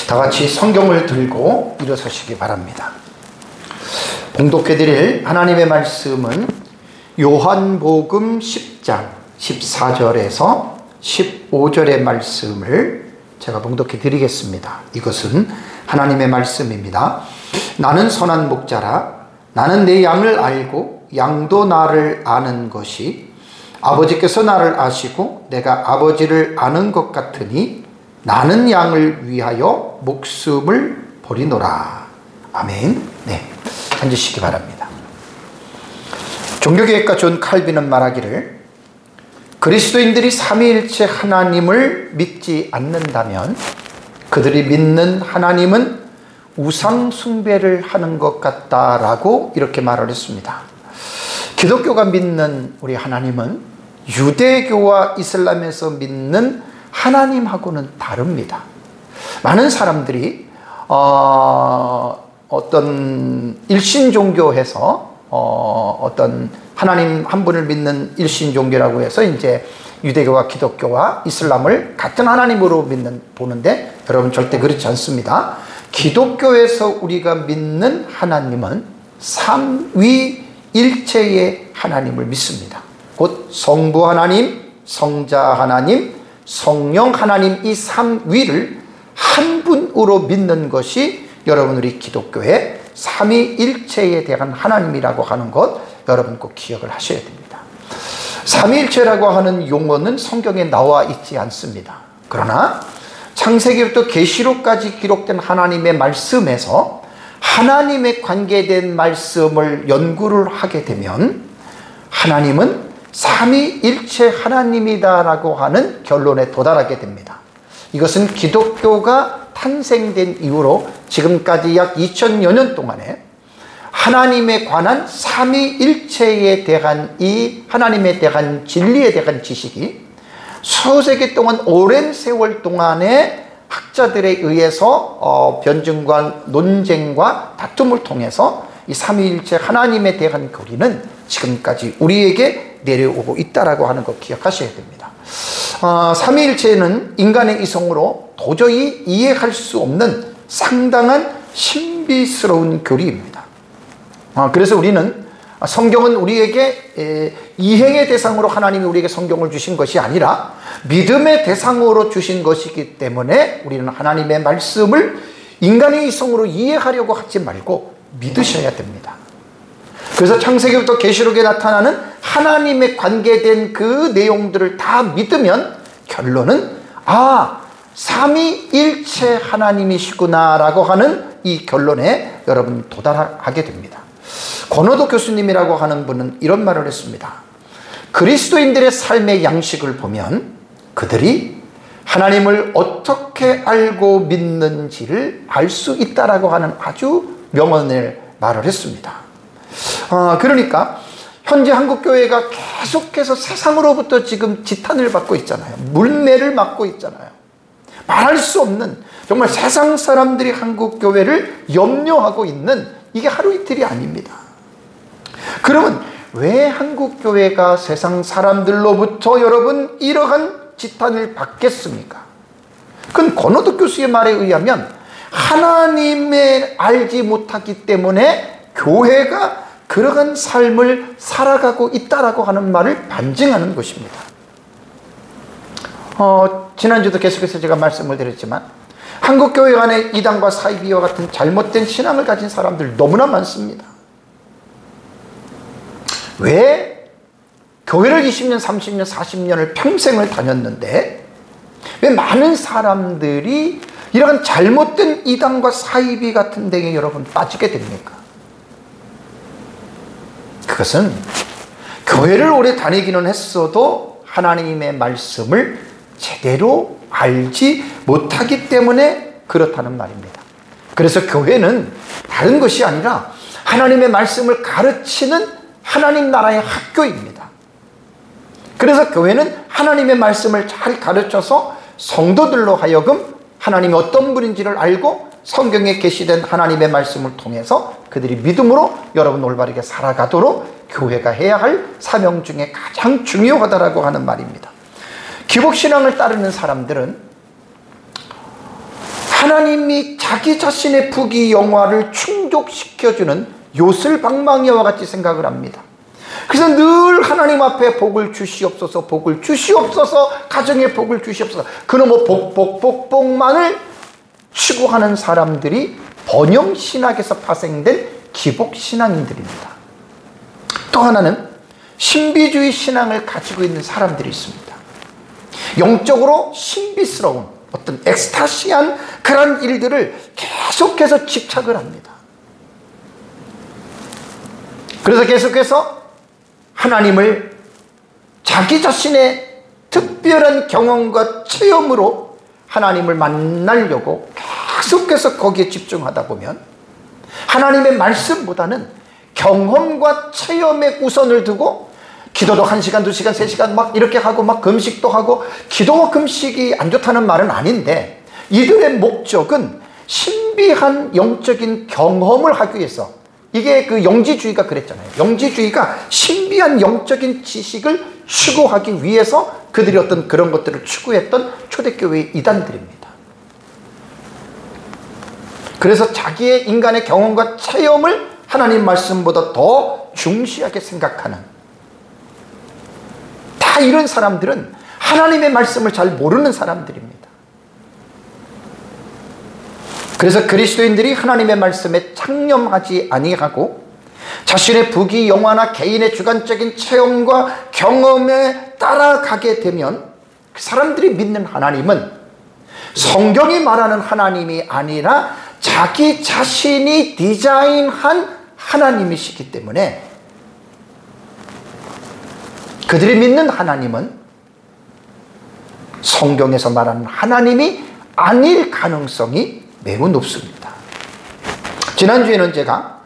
다 같이 성경을 들고 일어서시기 바랍니다. 봉독해 드릴 하나님의 말씀은 요한복음 10장 14절에서 15절의 말씀을 제가 봉독해 드리겠습니다. 이것은 하나님의 말씀입니다. 나는 선한 목자라. 나는 내 양을 알고 양도 나를 아는 것이 아버지께서 나를 아시고 내가 아버지를 아는 것 같으니 나는 양을 위하여 목숨을 버리노라. 아멘. 네, 앉으시기 바랍니다. 종교개혁가 존 칼빈은 말하기를 그리스도인들이 삼위일체 하나님을 믿지 않는다면 그들이 믿는 하나님은 우상 숭배를 하는 것 같다라고 이렇게 말을 했습니다. 기독교가 믿는 우리 하나님은 유대교와 이슬람에서 믿는 하나님하고는 다릅니다. 많은 사람들이 어떤 일신종교에서 어떤 하나님 한 분을 믿는 일신종교라고 해서 이제 유대교와 기독교와 이슬람을 같은 하나님으로 보는데 여러분 절대 그렇지 않습니다. 기독교에서 우리가 믿는 하나님은 삼위일체의 하나님을 믿습니다. 곧 성부 하나님, 성자 하나님, 성령 하나님, 이 삼위를 한 분으로 믿는 것이 여러분 우리 기독교의 삼위일체에 대한 하나님이라고 하는 것 여러분 꼭 기억을 하셔야 됩니다. 삼위일체라고 하는 용어는 성경에 나와 있지 않습니다. 그러나 창세기부터 계시록까지 기록된 하나님의 말씀에서 하나님에 관계된 말씀을 연구를 하게 되면 하나님은 삼위일체 하나님이다라고 하는 결론에 도달하게 됩니다. 이것은 기독교가 탄생된 이후로 지금까지 약 2000여 년 동안에 하나님에 관한 삼위일체에 대한 이 하나님에 대한 진리에 대한 지식이 수세기 동안 오랜 세월 동안에 학자들에 의해서 변증과 논쟁과 다툼을 통해서 이 삼위일체 하나님에 대한 교리는 지금까지 우리에게 내려오고 있다라고 하는 것 기억하셔야 됩니다. 삼위일체는 인간의 이성으로 도저히 이해할 수 없는 상당한 신비스러운 교리입니다. 그래서 우리는 성경은 우리에게 이행의 대상으로 하나님이 우리에게 성경을 주신 것이 아니라 믿음의 대상으로 주신 것이기 때문에 우리는 하나님의 말씀을 인간의 이성으로 이해하려고 하지 말고 믿으셔야 됩니다. 그래서 창세기부터 계시록에 나타나는 하나님에 관계된 그 내용들을 다 믿으면 결론은 삼위일체 하나님이시구나 라고 하는 이 결론에 여러분 도달하게 됩니다. 권호도 교수님이라고 하는 분은 이런 말을 했습니다. 그리스도인들의 삶의 양식을 보면 그들이 하나님을 어떻게 알고 믿는지를 알 수 있다라고 하는 아주 명언을 말을 했습니다. 그러니까 현재 한국교회가 계속해서 세상으로부터 지금 지탄을 받고 있잖아요. 물매를 맞고 있잖아요. 말할 수 없는 정말 세상 사람들이 한국교회를 염려하고 있는 이게 하루 이틀이 아닙니다. 그러면 왜 한국교회가 세상 사람들로부터 여러분 이러한 지탄을 받겠습니까? 그건 권호도 교수의 말에 의하면 하나님을 알지 못하기 때문에 교회가 그러한 삶을 살아가고 있다라고 하는 말을 반증하는 것입니다. 지난주도 계속해서 제가 말씀을 드렸지만 한국교회 안에 이단과 사이비와 같은 잘못된 신앙을 가진 사람들 너무나 많습니다. 왜 교회를 20년, 30년, 40년을 평생을 다녔는데 왜 많은 사람들이 이런 잘못된 이단과 사이비 같은 데에 여러분 빠지게 됩니까? 그것은 교회를 오래 다니기는 했어도 하나님의 말씀을 제대로 알지 못하기 때문에 그렇다는 말입니다. 그래서 교회는 다른 것이 아니라 하나님의 말씀을 가르치는 하나님 나라의 학교입니다. 그래서 교회는 하나님의 말씀을 잘 가르쳐서 성도들로 하여금 하나님이 어떤 분인지를 알고 성경에 계시된 하나님의 말씀을 통해서 그들이 믿음으로 여러분 올바르게 살아가도록 교회가 해야 할 사명 중에 가장 중요하다라고 하는 말입니다. 기복신앙을 따르는 사람들은 하나님이 자기 자신의 부귀 영화를 충족시켜주는 요술방망이와 같이 생각을 합니다. 그래서 늘 하나님 앞에 복을 주시옵소서, 복을 주시옵소서, 가정에 복을 주시옵소서, 그놈의 복만을 추구하는 사람들이 번영신학에서 파생된 기복신앙인들입니다. 또 하나는 신비주의 신앙을 가지고 있는 사람들이 있습니다. 영적으로 신비스러운 어떤 엑스타시한 그런 일들을 계속해서 집착을 합니다. 그래서 계속해서 하나님을 자기 자신의 특별한 경험과 체험으로 하나님을 만나려고 계속해서 거기에 집중하다 보면 하나님의 말씀보다는 경험과 체험에 우선을 두고 기도도 1시간, 2시간, 3시간 막 이렇게 하고 막 금식도 하고, 기도와 금식이 안 좋다는 말은 아닌데 이들의 목적은 신비한 영적인 경험을 하기 위해서, 이게 그 영지주의가 그랬잖아요. 영지주의가 신비한 영적인 지식을 추구하기 위해서 그들이 어떤 그런 것들을 추구했던 초대교회의 이단들입니다. 그래서 자기의 인간의 경험과 체험을 하나님 말씀보다 더 중시하게 생각하는, 다 이런 사람들은 하나님의 말씀을 잘 모르는 사람들입니다. 그래서 그리스도인들이 하나님의 말씀에 창념하지 아니하고 자신의 부귀 영화나 개인의 주관적인 체험과 경험에 따라가게 되면 그 사람들이 믿는 하나님은 성경이 말하는 하나님이 아니라 자기 자신이 디자인한 하나님이시기 때문에 그들이 믿는 하나님은 성경에서 말하는 하나님이 아닐 가능성이 매우 높습니다. 지난주에는 제가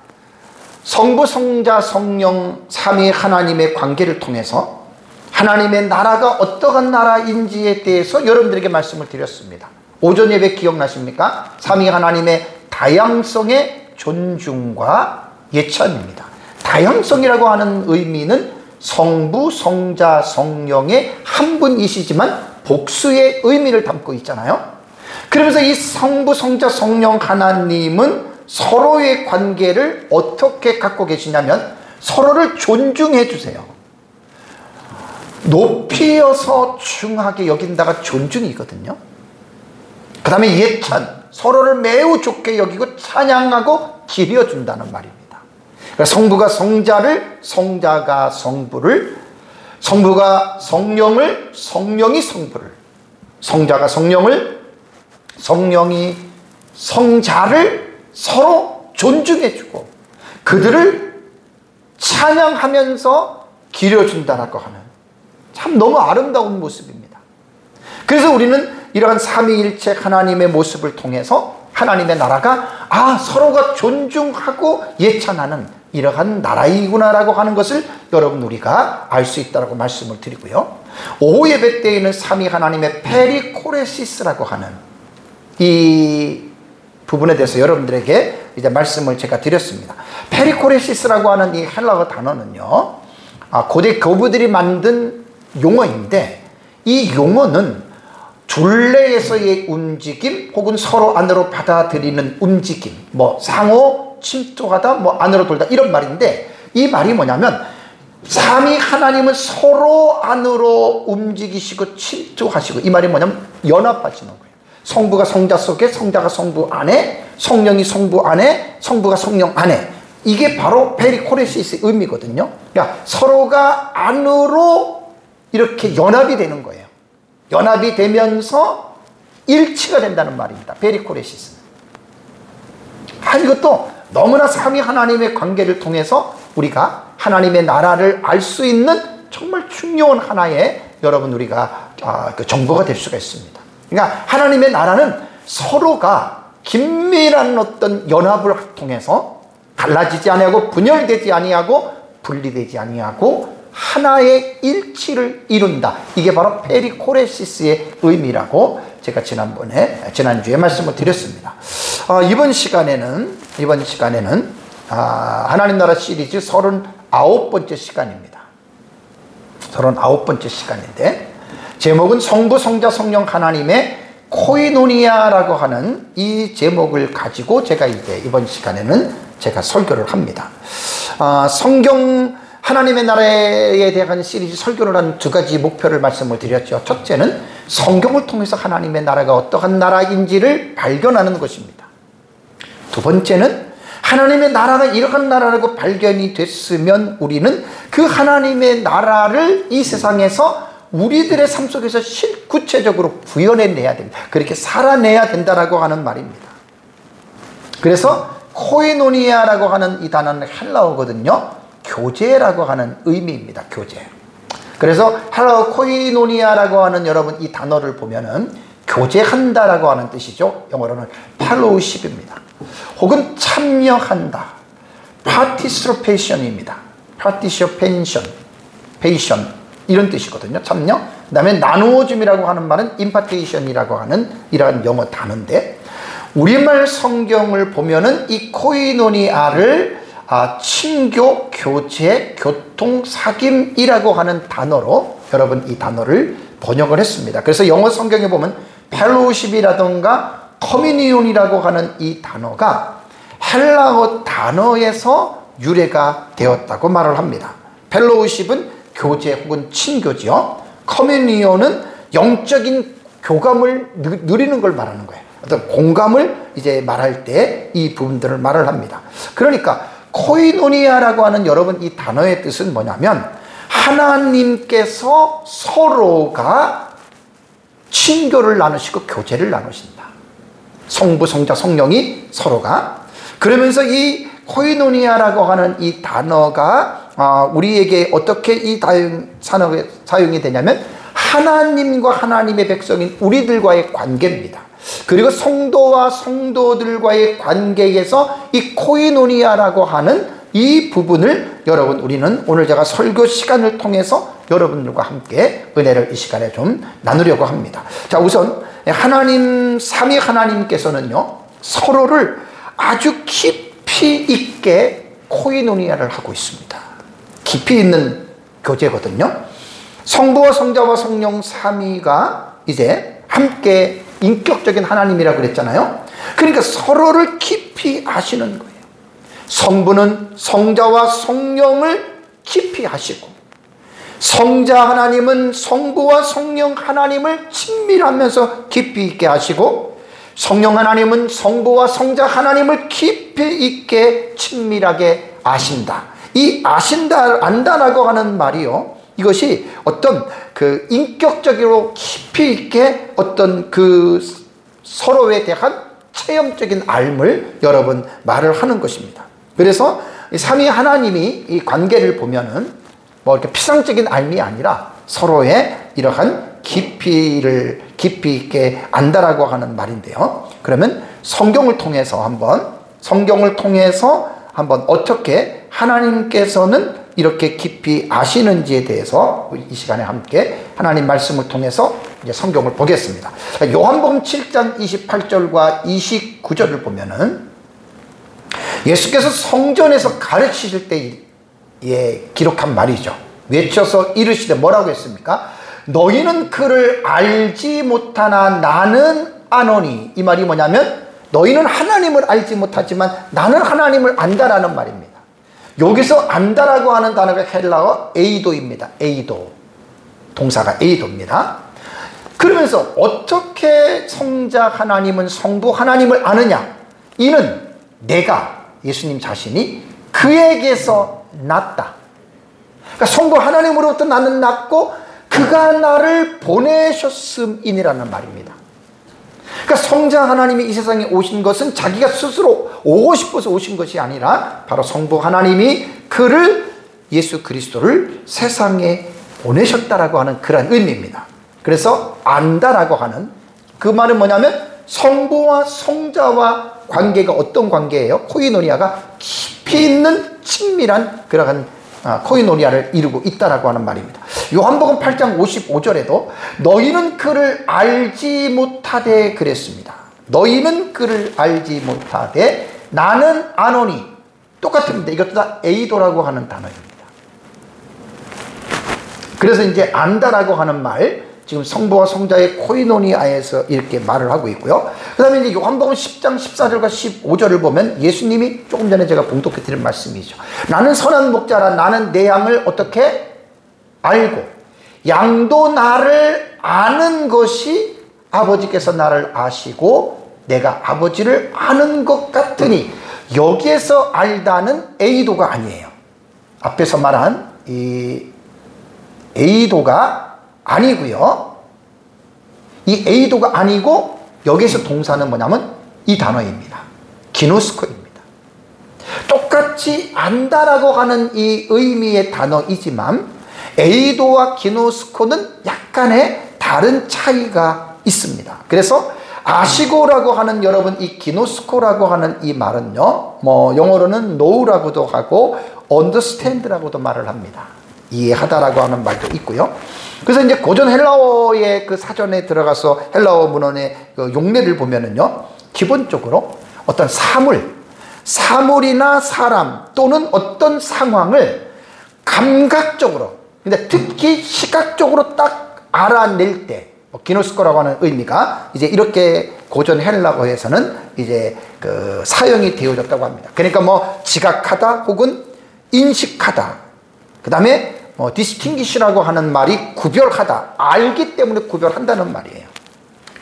성부, 성자, 성령 삼위 하나님의 관계를 통해서 하나님의 나라가 어떠한 나라인지에 대해서 여러분들에게 말씀을 드렸습니다. 오전 예배 기억나십니까? 삼위 하나님의 다양성의 존중과 예찬입니다. 다양성이라고 하는 의미는 성부, 성자, 성령의 한 분이시지만 복수의 의미를 담고 있잖아요. 그러면서 이 성부, 성자, 성령 하나님은 서로의 관계를 어떻게 갖고 계시냐면 서로를 존중해 주세요. 높이어서 중하게 여긴다가 존중이거든요. 그 다음에 예찬, 서로를 매우 좋게 여기고 찬양하고 기려준다는 말입니다. 성부가 성자를, 성자가 성부를, 성부가 성령을, 성령이 성부를, 성자가 성령을, 성령이 성자를 서로 존중해주고 그들을 찬양하면서 기려준다라고 하는 참 너무 아름다운 모습입니다. 그래서 우리는 이러한 삼위일체 하나님의 모습을 통해서 하나님의 나라가 서로가 존중하고 예찬하는 이러한 나라이구나라고 하는 것을 여러분 우리가 알 수 있다고 말씀을 드리고요. 오후 예배 때에는 삼위 하나님의 페리코레시스라고 하는 이 부분에 대해서 여러분들에게 이제 말씀을 제가 드렸습니다. 페리코레시스라고 하는 이 헬라어 단어는요, 고대 교부들이 만든 용어인데 이 용어는 둘레에서의 움직임 혹은 서로 안으로 받아들이는 움직임, 상호 침투하다, 안으로 돌다 이런 말인데, 이 말이 뭐냐면 삼위 하나님은 서로 안으로 움직이시고 침투하시고, 이 말이 뭐냐면 연합하시는 거예요. 성부가 성자 속에, 성자가 성부 안에, 성령이 성부 안에, 성부가 성령 안에, 이게 바로 페리코레시스의 의미거든요. 그러니까 서로가 안으로 이렇게 연합이 되는 거예요. 연합이 되면서 일치가 된다는 말입니다. 페리코레시스. 이것도 너무나 삼위 하나님의 관계를 통해서 우리가 하나님의 나라를 알 수 있는 정말 중요한 하나의 여러분 우리가 그 정보가 될 수가 있습니다. 그러니까 하나님의 나라는 서로가 긴밀한 어떤 연합을 통해서 갈라지지 아니하고 분열되지 아니하고 분리되지 아니하고 하나의 일치를 이룬다. 이게 바로 페리코레시스의 의미라고 제가 지난주에 말씀을 드렸습니다. 이번 시간에는 하나님 나라 시리즈 39번째 시간입니다. 39번째 시간인데 제목은 성부, 성자, 성령 하나님의 코이노니아라고 하는 이 제목을 가지고 제가 이제 이번 시간에는 제가 설교를 합니다. 성경 하나님의 나라에 대한 시리즈 설교를 한 두 가지 목표를 말씀을 드렸죠. 첫째는 성경을 통해서 하나님의 나라가 어떠한 나라인지를 발견하는 것입니다. 두 번째는 하나님의 나라가 이러한 나라라고 발견이 됐으면 우리는 그 하나님의 나라를 이 세상에서 우리들의 삶 속에서 구체적으로 구현해내야 됩니다. 그렇게 살아내야 된다라고 하는 말입니다. 그래서 코이노니아라고 하는 이 단어는 헬라어거든요. 교제라고 하는 의미입니다. 교제. 그래서 헬라어 코이노니아라고 하는 여러분 이 단어를 보면은 교제한다라고 하는 뜻이죠. 영어로는 fellowship입니다. 혹은 참여한다. participation입니다. participation, 이런 뜻이거든요. 참여. 그 다음에 나누어줌이라고 하는 말은 impartation이라고 하는 이러한 영어 단어인데, 우리말 성경을 보면은 이 코이노니아를 친교, 교제, 교통, 사귐이라고 하는 단어로 여러분 이 단어를 번역을 했습니다. 그래서 영어 성경에 보면 펠로우십이라던가 커뮤니온이라고 하는 이 단어가 헬라어 단어에서 유래가 되었다고 말을 합니다. 펠로우십은 교제 혹은 친교지요. 커뮤니온은 영적인 교감을 누리는 걸 말하는 거예요. 어떤 공감을 이제 말할 때 이 부분들을 말을 합니다. 그러니까 코이노니아라고 하는 여러분 이 단어의 뜻은 뭐냐면 하나님께서 서로가 친교를 나누시고 교제를 나누신다. 성부, 성자, 성령이 서로가. 그러면서 이 코이노니아라고 하는 이 단어가 우리에게 어떻게 이 사용이 되냐면 하나님과 하나님의 백성인 우리들과의 관계입니다. 그리고 성도와 성도들과의 관계에서 이 코이노니아라고 하는 이 부분을 여러분 우리는 오늘 제가 설교 시간을 통해서 여러분들과 함께 은혜를 이 시간에 좀 나누려고 합니다. 자, 우선 하나님, 삼위 하나님께서는요 서로를 아주 깊이 있게 코이노니아를 하고 있습니다. 깊이 있는 교제거든요. 성부와 성자와 성령 삼위가 이제 함께 인격적인 하나님이라고 그랬잖아요. 그러니까 서로를 깊이 아시는 거예요. 성부는 성자와 성령을 깊이 아시고, 성자 하나님은 성부와 성령 하나님을 친밀하면서 깊이 있게 아시고, 성령 하나님은 성부와 성자 하나님을 깊이 있게 친밀하게 아신다. 이 아신다, 안다라고 하는 말이요, 이것이 어떤 그 인격적으로 깊이 있게 어떤 그 서로에 대한 체험적인 알을 여러분 말을 하는 것입니다. 그래서 삼위 하나님이 이 관계를 보면은 뭐 이렇게 피상적인 알미 아니라 서로의 이러한 깊이 있게 안다라고 하는 말인데요. 그러면 성경을 통해서 한번 어떻게 하나님께서는 이렇게 깊이 아시는지에 대해서 이 시간에 함께 하나님 말씀을 통해서 이제 성경을 보겠습니다. 요한복음 7장 28절과 29절을 보면은 예수께서 성전에서 가르치실 때에 기록한 말이죠. 외쳐서 이르시되 뭐라고 했습니까? 너희는 그를 알지 못하나 나는 아노니. 이 말이 뭐냐면 너희는 하나님을 알지 못하지만 나는 하나님을 안다라는 말입니다. 여기서 안다라고 하는 단어가 헬라어 에이도입니다. 에이도. 동사가 에이도입니다. 그러면서 어떻게 성자 하나님은 성부 하나님을 아느냐? 이는 내가, 예수님 자신이 그에게서 났다. 그러니까 성부 하나님으로부터 나는 났고 그가 나를 보내셨음이니라는 말입니다. 그러니까 성자 하나님이 이 세상에 오신 것은 자기가 스스로 오고 싶어서 오신 것이 아니라 바로 성부 하나님이 그를, 예수 그리스도를 세상에 보내셨다라고 하는 그런 의미입니다. 그래서 안다라고 하는 그 말은 뭐냐면 성부와 성자와 관계가 어떤 관계예요? 코이노니아가 깊이 있는 친밀한 그러한 코이노니아를 이루고 있다라고 하는 말입니다. 요한복음 8장 55절에도 너희는 그를 알지 못하되 그랬습니다. 너희는 그를 알지 못하되 나는 아노니. 똑같습니다. 이것도 다 에이도라고 하는 단어입니다. 그래서 이제 안다라고 하는 말, 지금 성부와 성자의 코이노니아에서 이렇게 말을 하고 있고요. 그 다음에 이제 요한복음 10장 14절과 15절을 보면 예수님이 조금 전에 제가 봉독해 드린 말씀이죠. 나는 선한 목자라. 나는 내 양을 어떻게 알고, 양도 나를 아는 것이 아버지께서 나를 아시고 내가 아버지를 아는 것 같으니, 여기에서 알다는 A도가 아니에요. 앞에서 말한 이 A도가 아니고요. 이 A도가 아니고 여기서 동사는 뭐냐면 이 단어입니다. 기노스코입니다. 똑같이 안다라고 하는 이 의미의 단어이지만 A도와 기노스코는 약간의 다른 차이가 있습니다. 그래서 아시고라고 하는, 여러분 이 기노스코라고 하는 이 말은요, 뭐 영어로는 know라고도 하고 understand라고도 말을 합니다. 이해하다라고 하는 말도 있고요. 그래서 이제 고전 헬라어의 그 사전에 들어가서 헬라어 문헌의 그 용례를 보면은요, 기본적으로 어떤 사물이나 사람 또는 어떤 상황을 감각적으로, 근데 특히 시각적으로 딱 알아낼 때, 기노스코라고 하는 의미가 이제 이렇게 고전 헬라어에서는 이제 그 사용이 되어졌다고 합니다. 그러니까 뭐 지각하다 혹은 인식하다, 그 다음에 뭐 distinguish라고 하는 말이 구별하다, 알기 때문에 구별한다는 말이에요.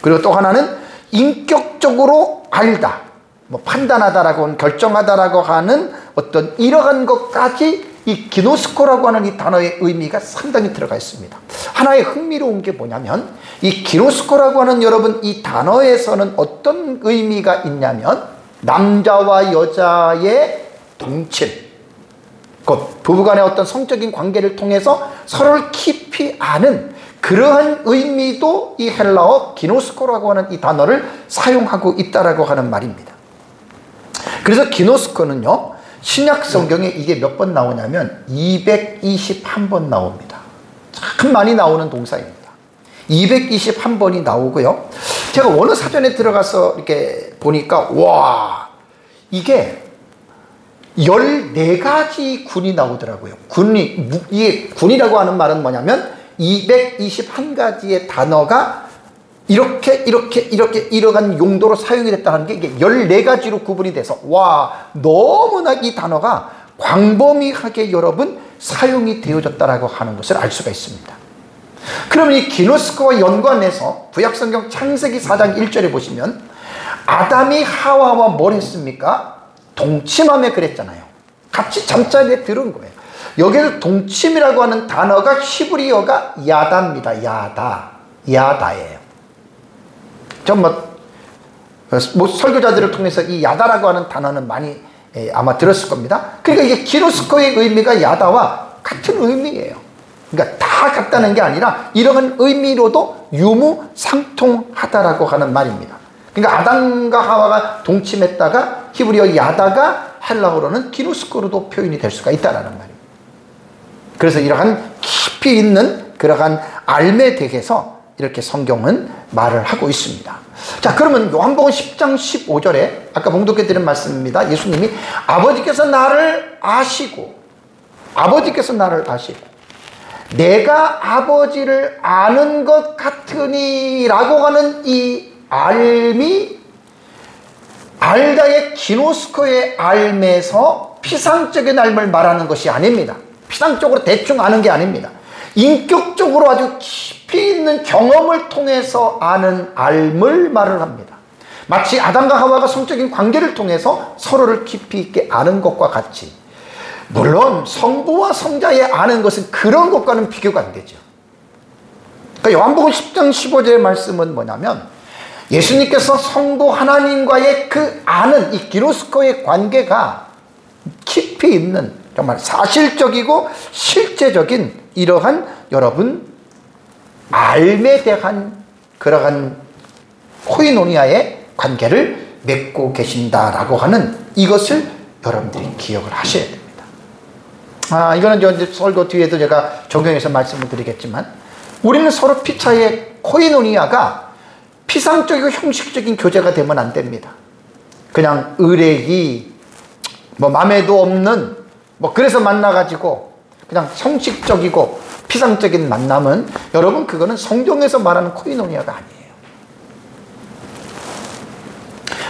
그리고 또 하나는 인격적으로 알다, 뭐 판단하다라고 하는, 결정하다라고 하는 어떤 이러한 것까지 이 기노스코라고 하는 이 단어의 의미가 상당히 들어가 있습니다. 하나의 흥미로운 게 뭐냐면 이 기노스코라고 하는, 여러분 이 단어에서는 어떤 의미가 있냐면 남자와 여자의 동침, 곧 부부간의 어떤 성적인 관계를 통해서 서로를 깊이 아는 그러한 의미도 이 헬라어 기노스코라고 하는 이 단어를 사용하고 있다라고 하는 말입니다. 그래서 기노스코는요, 신약 성경에 이게 몇 번 나오냐면 221번 나옵니다. 참 많이 나오는 동사입니다. 221번이 나오고요. 제가 원어 사전에 들어가서 이렇게 보니까 와, 이게 14가지 군이 나오더라고요. 이게 군이라고 하는 말은 뭐냐면 221가지의 단어가 이러한 용도로 사용이 됐다는 게 이게 14가지로 구분이 돼서, 와, 너무나 이 단어가 광범위하게 여러분 사용이 되어졌다라고 하는 것을 알 수가 있습니다. 그러면 이 기노스코와 연관해서 구약성경 창세기 4장 1절에 보시면 아담이 하와와 뭘 했습니까? 동침하며 그랬잖아요. 같이 잠자리에 들은 거예요. 여기서 동침이라고 하는 단어가 히브리어가 야다입니다. 야다예요. 전 뭐 설교자들을 통해서 이 야다라고 하는 단어는 많이 아마 들었을 겁니다. 그러니까 이게 기노스코의 의미가 야다와 같은 의미예요. 그러니까 다 같다는 게 아니라 이러한 의미로도 유무상통하다라고 하는 말입니다. 그러니까 아담과 하와가 동침했다가 히브리어 야다가 헬라어로는 기노스코로도 표현이 될 수가 있다는 말입니다. 그래서 이러한 깊이 있는 그러한 알에 대해서 이렇게 성경은 말을 하고 있습니다. 자, 그러면 요한복음 10장 15절에 아까 봉독해드린 말씀입니다. 예수님이 아버지께서 나를 아시고 내가 아버지를 아는 것 같으니 라고 하는 이 알미, 알다의 기노스코의 알에서 피상적인 알을 말하는 것이 아닙니다. 피상적으로 대충 아는 게 아닙니다. 인격적으로 아주 깊이 있는 경험을 통해서 아는 알을 말을 합니다. 마치 아담과 하와가 성적인 관계를 통해서 서로를 깊이 있게 아는 것과 같이, 물론 성부와 성자의 아는 것은 그런 것과는 비교가 안 되죠. 그러니까 요한복음 10장 15절의 말씀은 뭐냐면 예수님께서 성부 하나님과의 그 아는 이 기노스코의 관계가 깊이 있는 정말 사실적이고 실제적인 이러한 여러분 알에 대한 그러한 코이노니아의 관계를 맺고 계신다라고 하는 이것을 여러분들이 기억을 하셔야 됩니다. 이거는 이제 설교 뒤에도 제가 적용해서 말씀을 드리겠지만 우리는 서로 피차의 코이노니아가 피상적이고 형식적인 교제가 되면 안 됩니다. 그냥 의뢰기, 뭐 맘에도 없는, 뭐 그래서 만나가지고 그냥 형식적이고 피상적인 만남은 여러분 그거는 성경에서 말하는 코이노니아가 아니에요.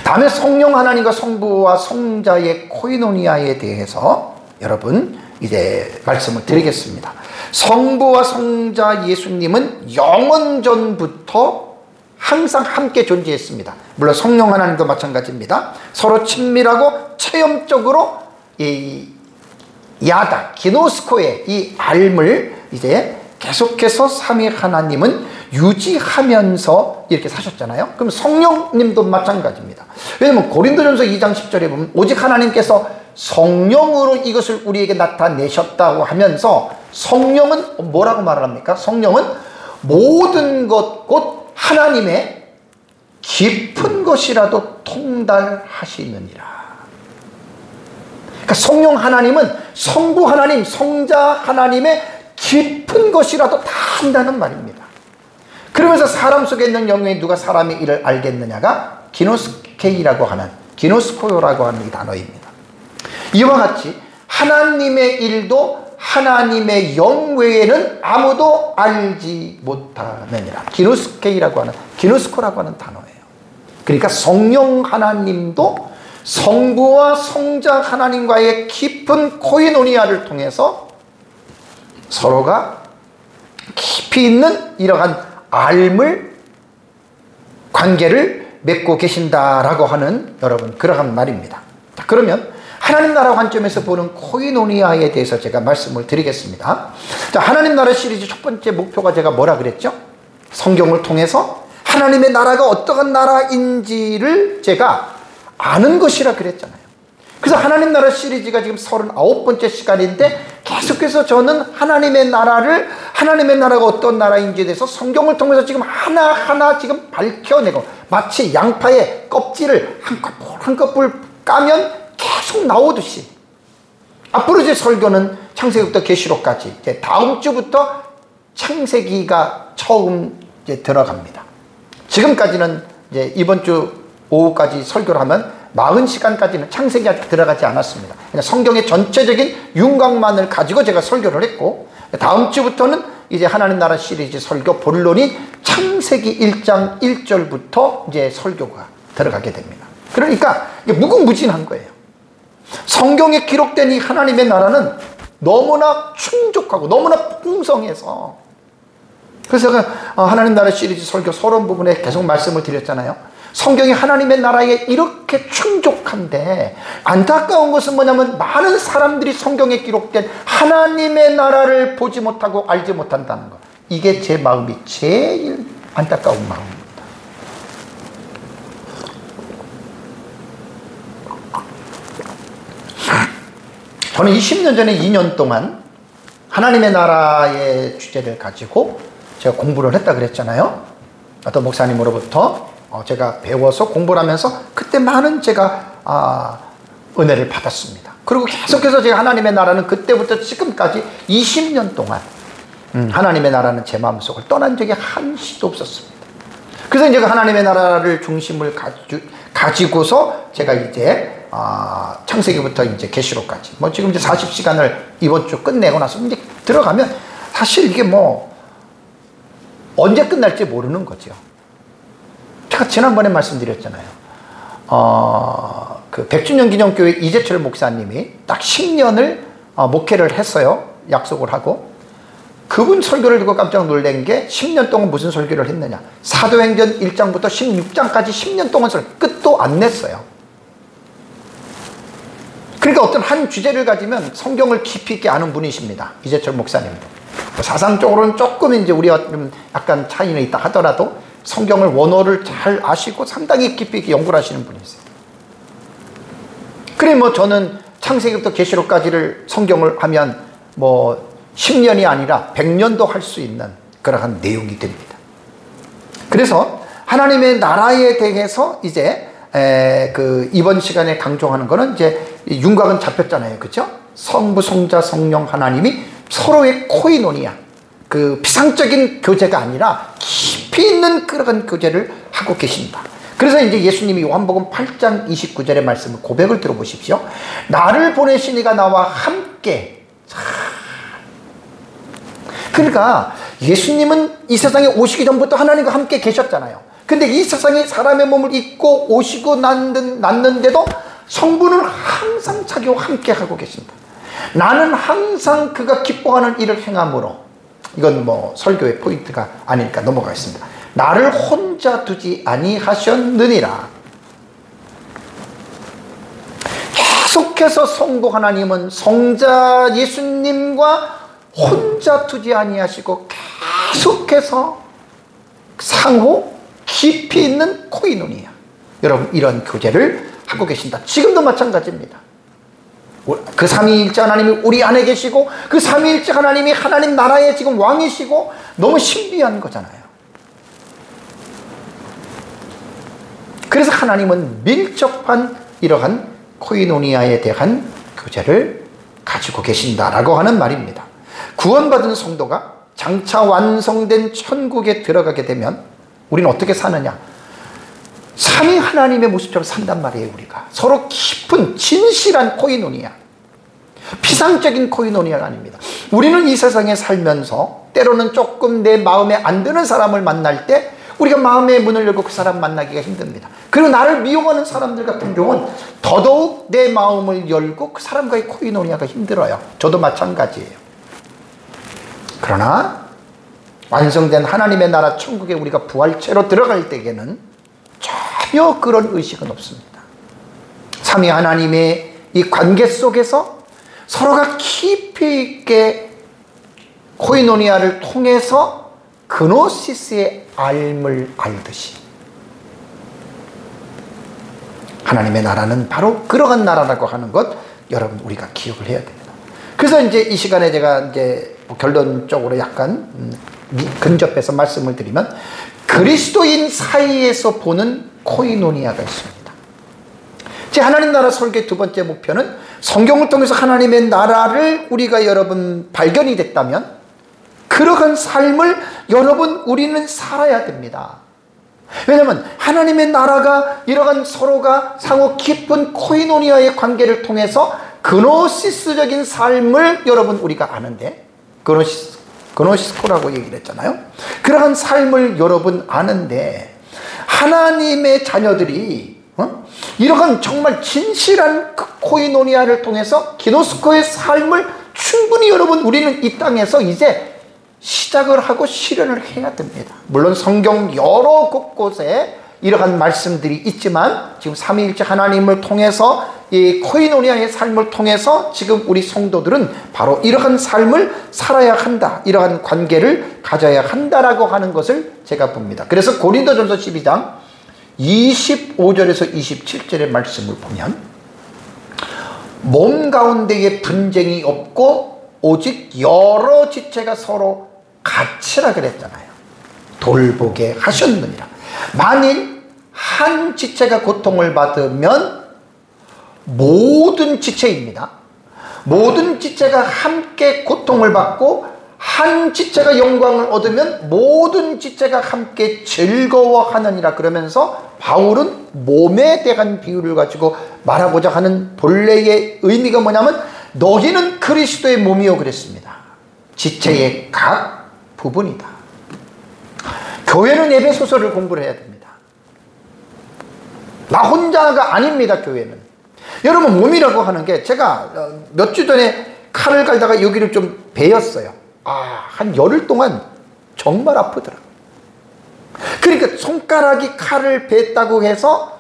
다음에 성령 하나님과 성부와 성자의 코이노니아에 대해서 여러분 이제 말씀을 드리겠습니다. 성부와 성자 예수님은 영원 전부터 항상 함께 존재했습니다. 물론 성령 하나님도 마찬가지입니다. 서로 친밀하고 체험적으로 이 야다, 기노스코의 이 알을 이제 계속해서 삼위 하나님은 유지하면서 이렇게 사셨잖아요. 그럼 성령님도 마찬가지입니다. 왜냐하면 고린도전서 2장 10절에 보면 오직 하나님께서 성령으로 이것을 우리에게 나타내셨다고 하면서 성령은 뭐라고 말을 합니까? 성령은 모든 것 곧 하나님의 깊은 것이라도 통달하시느니라. 그러니까 성령 하나님은 성부 하나님, 성자 하나님의 깊은 것이라도 다 한다는 말입니다. 그러면서 사람 속에 있는 영역에 누가 사람의 일을 알겠느냐가 기노스케이라고 하는, 기노스코요라고 하는 이 단어입니다. 이와 같이 하나님의 일도 하나님의 영 외에는 아무도 알지 못하느니라. 기노스케이라고 하는, 기노스코라고 하는 단어예요. 그러니까 성령 하나님도 성부와 성자 하나님과의 깊은 코이노니아를 통해서 서로가 깊이 있는 이러한 알물 관계를 맺고 계신다라고 하는 여러분 그러한 말입니다. 자, 그러면 하나님 나라 관점에서 보는 코이노니아에 대해서 제가 말씀을 드리겠습니다. 자, 하나님 나라 시리즈 첫 번째 목표가 제가 뭐라 그랬죠? 성경을 통해서 하나님의 나라가 어떠한 나라인지를 제가 아는 것이라 그랬잖아요. 그래서 하나님 나라 시리즈가 지금 39번째 시간인데 계속해서 저는 하나님의 나라가 어떤 나라인지에 대해서 성경을 통해서 지금 하나하나 지금 밝혀내고 마치 양파의 껍질을 한 커플 까면 계속 나오듯이 앞으로 제 설교는 창세기부터 계시록까지 이제 다음 주부터 창세기가 처음 이제 들어갑니다. 지금까지는 이제 이번 주 오후까지 설교를 하면 40시간까지는 창세기가 들어가지 않았습니다. 그냥 성경의 전체적인 윤곽만을 가지고 제가 설교를 했고 다음 주부터는 이제 하나님 나라 시리즈 설교 본론인 창세기 1장 1절부터 이제 설교가 들어가게 됩니다. 그러니까 이게 무궁무진한 거예요. 성경에 기록된 이 하나님의 나라는 너무나 충족하고 너무나 풍성해서 그래서 하나님 나라 시리즈 설교 서론 부분에 계속 말씀을 드렸잖아요. 성경이 하나님의 나라에 이렇게 충족한데 안타까운 것은 뭐냐면 많은 사람들이 성경에 기록된 하나님의 나라를 보지 못하고 알지 못한다는 것. 이게 제 마음이 제일 안타까운 마음입니다. 저는 20년 전에 2년 동안 하나님의 나라의 주제를 가지고 제가 공부를 했다 그랬잖아요. 어떤 목사님으로부터 제가 배워서 공부를 하면서 그때 많은 제가 은혜를 받았습니다. 그리고 계속해서 제가 하나님의 나라는 그때부터 지금까지 20년 동안 하나님의 나라는 제 마음속을 떠난 적이 한시도 없었습니다. 그래서 이제 하나님의 나라를 중심을 가지고서 제가 이제 창세기부터 이제 계시록까지 뭐 지금 이제 40시간을 이번 주 끝내고 나서 이제 들어가면 사실 이게 뭐 언제 끝날지 모르는 거죠. 제가 지난번에 말씀드렸잖아요. 그 100주년 기념교회 이재철 목사님이 딱 10년을 목회를 했어요. 약속을 하고. 그분 설교를 듣고 깜짝 놀란 게 10년 동안 무슨 설교를 했느냐. 사도행전 1장부터 16장까지 10년 동안 끝도 안 냈어요. 그러니까 어떤 한 주제를 가지면 성경을 깊이 있게 아는 분이십니다. 이재철 목사님도. 사상적으로는 조금 이제 우리와 좀 약간 차이는 있다 하더라도 성경을 원어를 잘 아시고 상당히 깊이 있게 연구를 하시는 분이세요. 그래 뭐 저는 창세기부터 계시록까지를 성경을 하면 뭐 10년이 아니라 100년도 할 수 있는 그러한 내용이 됩니다. 그래서 하나님의 나라에 대해서 이제 그 이번 시간에 강조하는 거는 이제 윤곽은 잡혔잖아요. 그렇죠? 성부, 성자, 성령 하나님이 서로의 코이노니아, 그 피상적인 교제가 아니라 깊이 있는 그런 교제를 하고 계신다. 그래서 이제 예수님이 요한복음 8장 29절의 말씀을 고백을 들어보십시오. 나를 보내신 이가 나와 함께. 그 그러니까 예수님은 이 세상에 오시기 전부터 하나님과 함께 계셨잖아요. 근데 이 세상에 사람의 몸을 입고 오시고 났는데도 성부는 항상 자기와 함께 하고 계신다. 나는 항상 그가 기뻐하는 일을 행함으로, 이건 뭐 설교의 포인트가 아니니까 넘어가겠습니다. 나를 혼자 두지 아니하셨느니라. 계속해서 성부 하나님은 성자 예수님과 혼자 두지 아니하시고 계속해서 상호 깊이 있는 코이노니아, 여러분 이런 교제를 하고 계신다. 지금도 마찬가지입니다. 그 삼위일체 하나님이 우리 안에 계시고 그 삼위일체 하나님이 하나님 나라의 지금 왕이시고 너무 신비한 거잖아요. 그래서 하나님은 밀접한 이러한 코이노니아에 대한 교제를 가지고 계신다라고 하는 말입니다. 구원받은 성도가 장차 완성된 천국에 들어가게 되면 우리는 어떻게 사느냐? 삼위 하나님의 모습처럼 산단 말이에요. 우리가 서로 깊은 진실한 코이노니아, 피상적인 코이노니아가 아닙니다. 우리는 이 세상에 살면서 때로는 조금 내 마음에 안 드는 사람을 만날 때 우리가 마음의 문을 열고 그 사람 만나기가 힘듭니다. 그리고 나를 미워하는 사람들 같은 경우는 더더욱 내 마음을 열고 그 사람과의 코이노니아가 힘들어요. 저도 마찬가지예요. 그러나 완성된 하나님의 나라 천국에 우리가 부활체로 들어갈 때에는 전혀 그런 의식은 없습니다. 삼위 하나님의 이 관계 속에서 서로가 깊이 있게 코이노니아를 통해서 그노시스의 알을 알듯이, 하나님의 나라는 바로 그러한 나라라고 하는 것 여러분 우리가 기억을 해야 됩니다. 그래서 이제 이 시간에 제가 이제 결론적으로 약간 근접해서 말씀을 드리면 그리스도인 사이에서 보는 코이노니아가 있습니다. 제 하나님 나라 설교의 두 번째 목표는 성경을 통해서 하나님의 나라를 우리가 여러분 발견이 됐다면 그러한 삶을 여러분 우리는 살아야 됩니다. 왜냐하면 하나님의 나라가 이러한 서로가 상호 깊은 코이노니아의 관계를 통해서 그노시스적인 삶을 여러분 우리가 아는데, 그노시스코라고 얘기를 했잖아요. 그러한 삶을 여러분 아는데 하나님의 자녀들이 이러한 정말 진실한 코이노니아를 통해서 기노스코의 삶을 충분히 여러분 우리는 이 땅에서 이제 시작을 하고 실현을 해야 됩니다. 물론 성경 여러 곳곳에 이러한 말씀들이 있지만 지금 삼위일체 하나님을 통해서 이 코이노니아의 삶을 통해서 지금 우리 성도들은 바로 이러한 삶을 살아야 한다, 이러한 관계를 가져야 한다라고 하는 것을 제가 봅니다. 그래서 고린도전서 12장 25절에서 27절의 말씀을 보면 몸 가운데에 분쟁이 없고 오직 여러 지체가 서로 같이라 그랬잖아요. 돌보게 하셨느니라. 만일 한 지체가 고통을 받으면 모든 지체입니다. 모든 지체가 함께 고통을 받고 한 지체가 영광을 얻으면 모든 지체가 함께 즐거워하느니라. 그러면서 바울은 몸에 대한 비유를 가지고 말하고자 하는 본래의 의미가 뭐냐면 너희는 그리스도의 몸이요 그랬습니다. 지체의 각 부분이다. 교회는 에베소서를 공부를 해야 됩니다. 나 혼자가 아닙니다. 교회는 여러분 몸이라고 하는 게, 제가 몇 주 전에 칼을 갈다가 여기를 좀 베었어요. 한 열흘 동안 정말 아프더라고요. 그러니까 손가락이 칼을 뱄다고 해서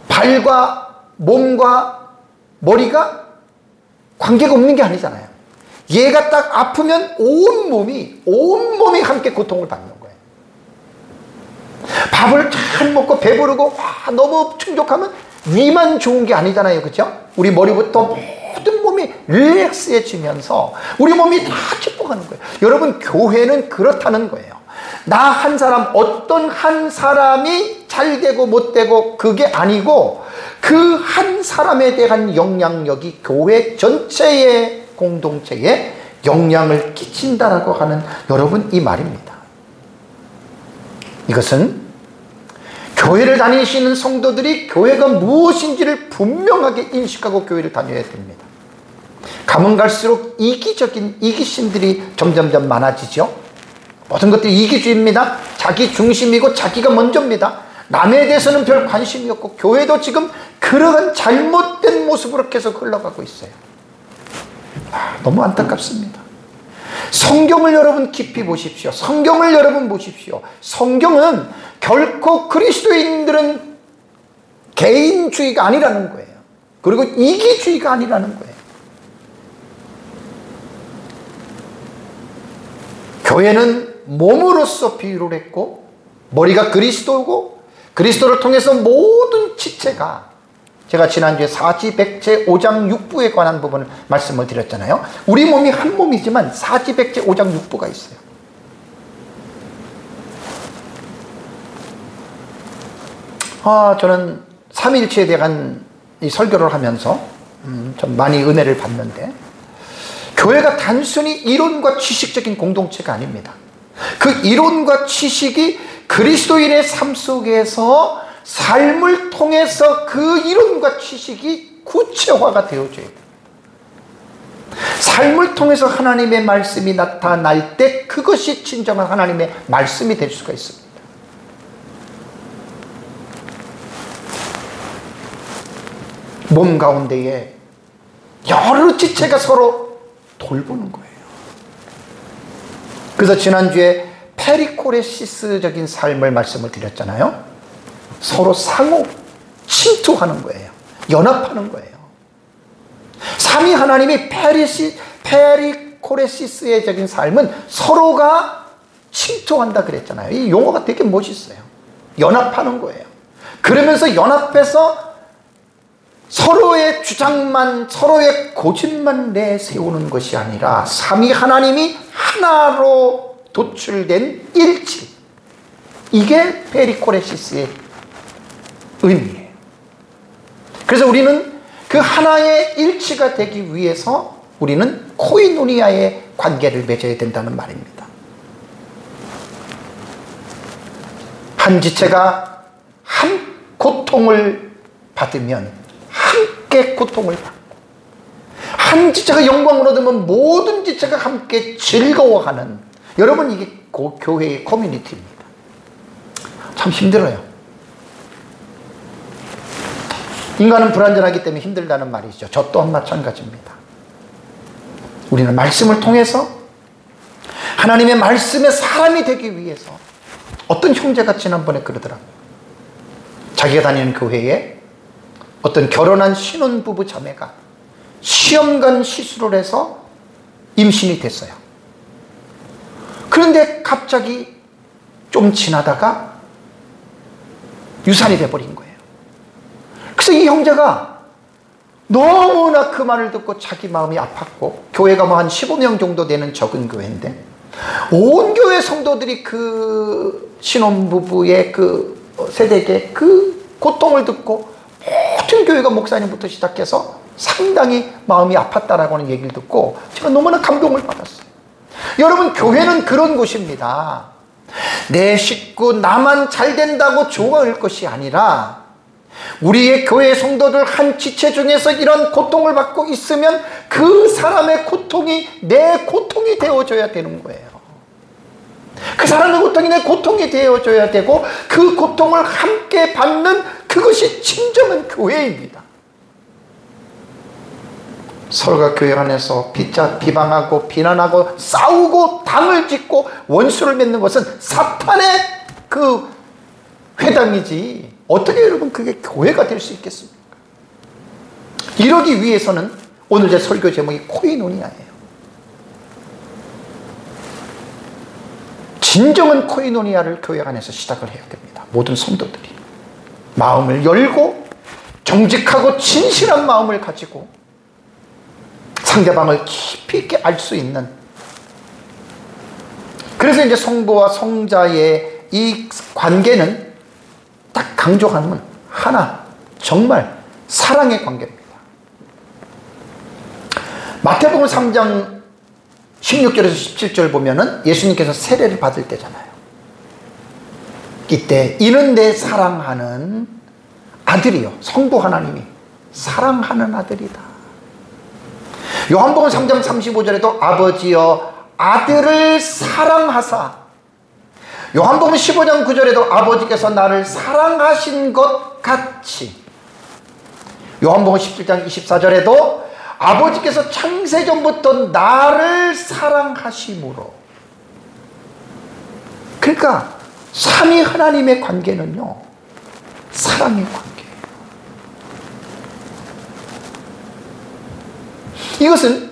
발과 몸과 머리가 관계가 없는 게 아니잖아요. 얘가 딱 아프면 온 몸이 함께 고통을 받는 거예요. 밥을 잘 먹고 배부르고 너무 충족하면 위만 좋은 게 아니잖아요. 그렇죠? 우리 머리부터 모든 몸이 릴렉스해지면서 우리 몸이 다 기뻐하는 거예요. 여러분 교회는 그렇다는 거예요. 나 한 사람, 어떤 한 사람이 잘 되고 못 되고 그게 아니고 그 한 사람에 대한 영향력이 교회 전체의 공동체에 영향을 끼친다라고 하는 여러분 이 말입니다. 이것은 교회를 다니시는 성도들이 교회가 무엇인지를 분명하게 인식하고 교회를 다녀야 됩니다. 가면 갈수록 이기적인 이기심들이 점점점 많아지죠. 모든 것들이 이기주의입니다. 자기 중심이고 자기가 먼저입니다. 남에 대해서는 별 관심이 없고, 교회도 지금 그러한 잘못된 모습으로 계속 흘러가고 있어요. 너무 안타깝습니다. 성경을 여러분 깊이 보십시오. 성경을 여러분 보십시오. 성경은 결코 그리스도인들은 개인주의가 아니라는 거예요. 그리고 이기주의가 아니라는 거예요. 교회는 몸으로서 비유를 했고, 머리가 그리스도고, 그리스도를 통해서 모든 지체가, 제가 지난주에 사지백제 5장 6부에 관한 부분을 말씀을 드렸잖아요. 우리 몸이 한 몸이지만 사지백제 5장 6부가 있어요. 저는 삼위일체에 대한 이 설교를 하면서 좀 많이 은혜를 받는데, 교회가 단순히 이론과 지식적인 공동체가 아닙니다. 그 이론과 지식이 그리스도인의 삶 속에서 삶을 통해서 그 이론과 지식이 구체화가 되어져야 돼요. 삶을 통해서 하나님의 말씀이 나타날 때 그것이 진정한 하나님의 말씀이 될 수가 있습니다. 몸 가운데에 여러 지체가 서로 돌보는 거예요. 그래서 지난주에 페리코레시스적인 삶을 말씀을 드렸잖아요. 서로 상호 침투하는 거예요. 연합하는 거예요. 삼위 하나님이 페리코레시스적인 삶은 서로가 침투한다 그랬잖아요. 이 용어가 되게 멋있어요. 연합하는 거예요. 그러면서 연합해서 서로의 주장만, 서로의 고집만 내세우는 것이 아니라 삼위 하나님이 하나로 도출된 일치, 이게 페리코레시스의 의미예요. 그래서 우리는 그 하나의 일치가 되기 위해서 우리는 코이노니아의 관계를 맺어야 된다는 말입니다. 한 지체가 한 고통을 받으면 함께 고통을 받고, 한 지체가 영광을 얻으면 모든 지체가 함께 즐거워하는, 여러분 이게 교회의 커뮤니티입니다. 참 힘들어요. 인간은 불완전하기 때문에 힘들다는 말이죠. 저 또한 마찬가지입니다. 우리는 말씀을 통해서 하나님의 말씀의 사람이 되기 위해서, 어떤 형제가 지난번에 그러더라고요. 자기가 다니는 교회에 어떤 결혼한 신혼부부 자매가 시험관 시술을 해서 임신이 됐어요. 그런데 갑자기 좀 지나다가 유산이 돼버린 거예요. 그래서 이 형제가 너무나 그 말을 듣고 자기 마음이 아팠고, 교회가 뭐 한 15명 정도 되는 적은 교회인데 온 교회 성도들이 그 신혼부부의 그 세대에게 그 고통을 듣고 모든 교회가 목사님부터 시작해서 상당히 마음이 아팠다라고 하는 얘기를 듣고 제가 너무나 감동을 받았어요. 여러분, 교회는 그런 곳입니다. 내 식구 나만 잘 된다고 좋아할 것이 아니라, 우리의 교회 성도들 한 지체 중에서 이런 고통을 받고 있으면 그 사람의 고통이 내 고통이 되어줘야 되는 거예요. 그 사람의 고통이 내 고통이 되어줘야 되고, 그 고통을 함께 받는 그것이 진정한 교회입니다. 서로가 교회 안에서 비방하고 비난하고 싸우고 당을 짓고 원수를 맺는 것은 사탄의 그 회당이지, 어떻게 여러분 그게 교회가 될 수 있겠습니까? 이러기 위해서는 오늘 제 설교 제목이 코이노니아예요. 진정한 코이노니아를 교회 안에서 시작을 해야 됩니다. 모든 성도들이 마음을 열고 정직하고 진실한 마음을 가지고 상대방을 깊이 있게 알 수 있는, 그래서 이제 성부와 성자의 이 관계는 딱 강조하면 하나, 정말 사랑의 관계입니다. 마태복음 3장 16절에서 17절 보면은 예수님께서 세례를 받을 때잖아요. 이때 이는 내 사랑하는 아들이요, 성부 하나님이 사랑하는 아들이다. 요한복음 3장 35절에도 아버지여 아들을 사랑하사, 요한복음 15장 9절에도 아버지께서 나를 사랑하신 것 같이, 요한복음 17장 24절에도 아버지께서 창세전부터 나를 사랑하심으로. 그러니까 삼위 하나님의 관계는요, 사랑의 관계예요. 이것은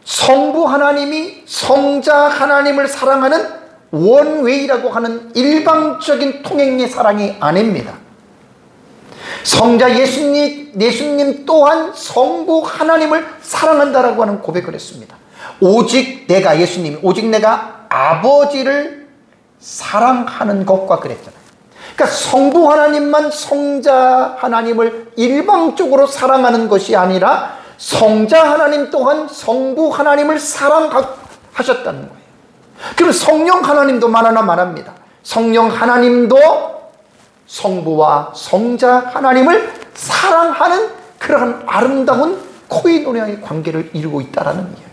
성부 하나님이 성자 하나님을 사랑하는 원웨이라고 하는 일방적인 통행의 사랑이 아닙니다. 성자 예수님 또한 성부 하나님을 사랑한다라고 하는 고백을 했습니다. 오직 내가 아버지를 사랑하는 것과 그랬잖아요. 그러니까 성부 하나님만 성자 하나님을 일방적으로 사랑하는 것이 아니라 성자 하나님 또한 성부 하나님을 사랑하셨다는 거예요. 그러면 성령 하나님도 말합니다. 성령 하나님도 성부와 성자 하나님을 사랑하는 그러한 아름다운 코이노니아의 관계를 이루고 있다는 이야기.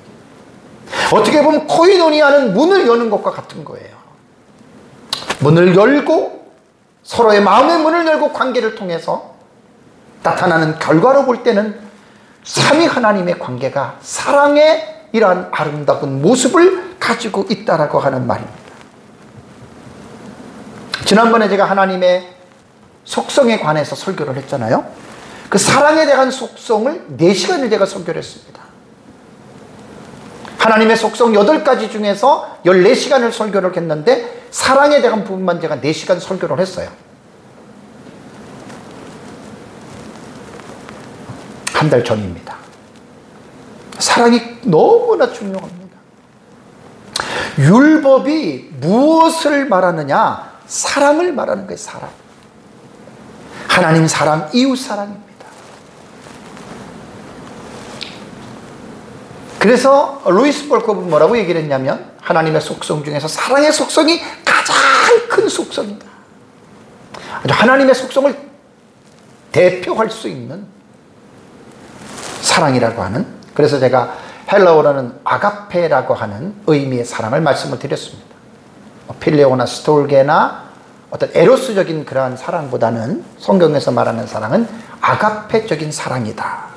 어떻게 보면 코이노니아는 문을 여는 것과 같은 거예요. 문을 열고 서로의 마음의 문을 열고 관계를 통해서 나타나는 결과로 볼 때는 삼위 하나님의 관계가 사랑의 이러한 아름다운 모습을 가지고 있다라고 하는 말입니다. 지난번에 제가 하나님의 속성에 관해서 설교를 했잖아요. 그 사랑에 대한 속성을 4시간을 제가 설교를 했습니다. 하나님의 속성 8가지 중에서 14시간을 설교를 했는데 사랑에 대한 부분만 제가 4시간 설교를 했어요. 한 달 전입니다. 사랑이 너무나 중요합니다. 율법이 무엇을 말하느냐? 사랑을 말하는 거예요. 사랑. 하나님 사랑, 이웃 사랑입니다. 그래서 루이스 볼컵은 뭐라고 얘기를 했냐면 하나님의 속성 중에서 사랑의 속성이 가장 큰 속성이다. 하나님의 속성을 대표할 수 있는 사랑이라고 하는, 그래서 제가 헬라어로는 아가페라고 하는 의미의 사랑을 말씀을 드렸습니다. 필레오나 스톨게나 어떤 에로스적인 그러한 사랑보다는 성경에서 말하는 사랑은 아가페적인 사랑이다.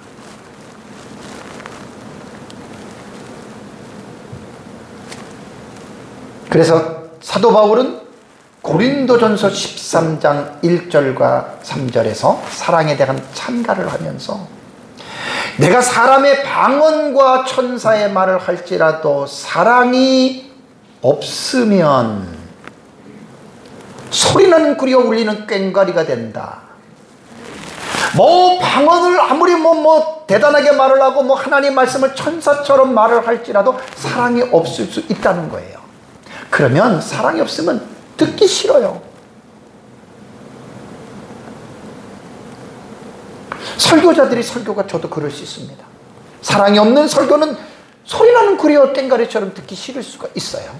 그래서 사도 바울은 고린도전서 13장 1절과 3절에서 사랑에 대한 찬가를 하면서 내가 사람의 방언과 천사의 말을 할지라도 사랑이 없으면 소리나는 구리와 울리는 꽹과리가 된다. 방언을 아무리 대단하게 말을 하고 하나님 말씀을 천사처럼 말을 할지라도 사랑이 없을 수 있다는 거예요. 그러면 사랑이 없으면 듣기 싫어요. 설교자들이 설교가 저도 그럴 수 있습니다. 사랑이 없는 설교는 소리나는 구리와 꽹과리처럼 듣기 싫을 수가 있어요.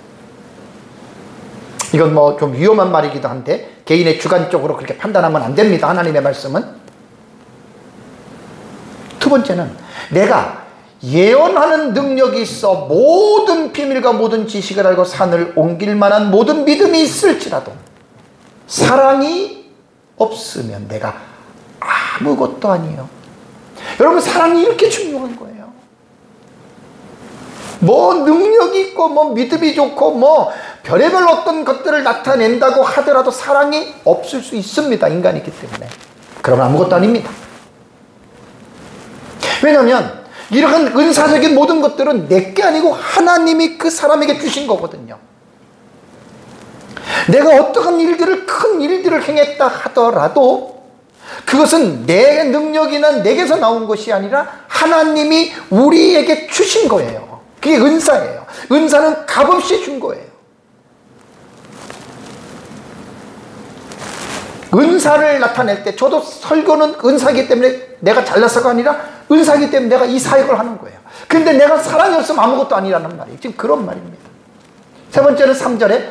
이건 좀 위험한 말이기도 한데 개인의 주관적으로 그렇게 판단하면 안 됩니다. 하나님의 말씀은. 두 번째는 내가 예언하는 능력이 있어 모든 비밀과 모든 지식을 알고 산을 옮길 만한 모든 믿음이 있을지라도 사랑이 없으면 내가 아무것도 아니에요. 여러분, 사랑이 이렇게 중요한 거예요. 능력이 있고 믿음이 좋고 별의별 어떤 것들을 나타낸다고 하더라도 사랑이 없을 수 있습니다. 인간이기 때문에. 그러면 아무것도 아닙니다. 왜냐하면 이러한 은사적인 모든 것들은 내게 아니고 하나님이 그 사람에게 주신 거거든요. 내가 어떠한 일들을, 큰 일들을 행했다 하더라도 그것은 내 능력이나 내게서 나온 것이 아니라 하나님이 우리에게 주신 거예요. 그게 은사예요. 은사는 값없이 준 거예요. 은사를 나타낼 때 저도 설교는 은사이기 때문에 내가 잘나서가 아니라 은사이기 때문에 내가 이 사역을 하는 거예요. 근데 내가 사랑이 없으면 아무것도 아니라는 말이에요. 지금 그런 말입니다. 세 번째는 3절에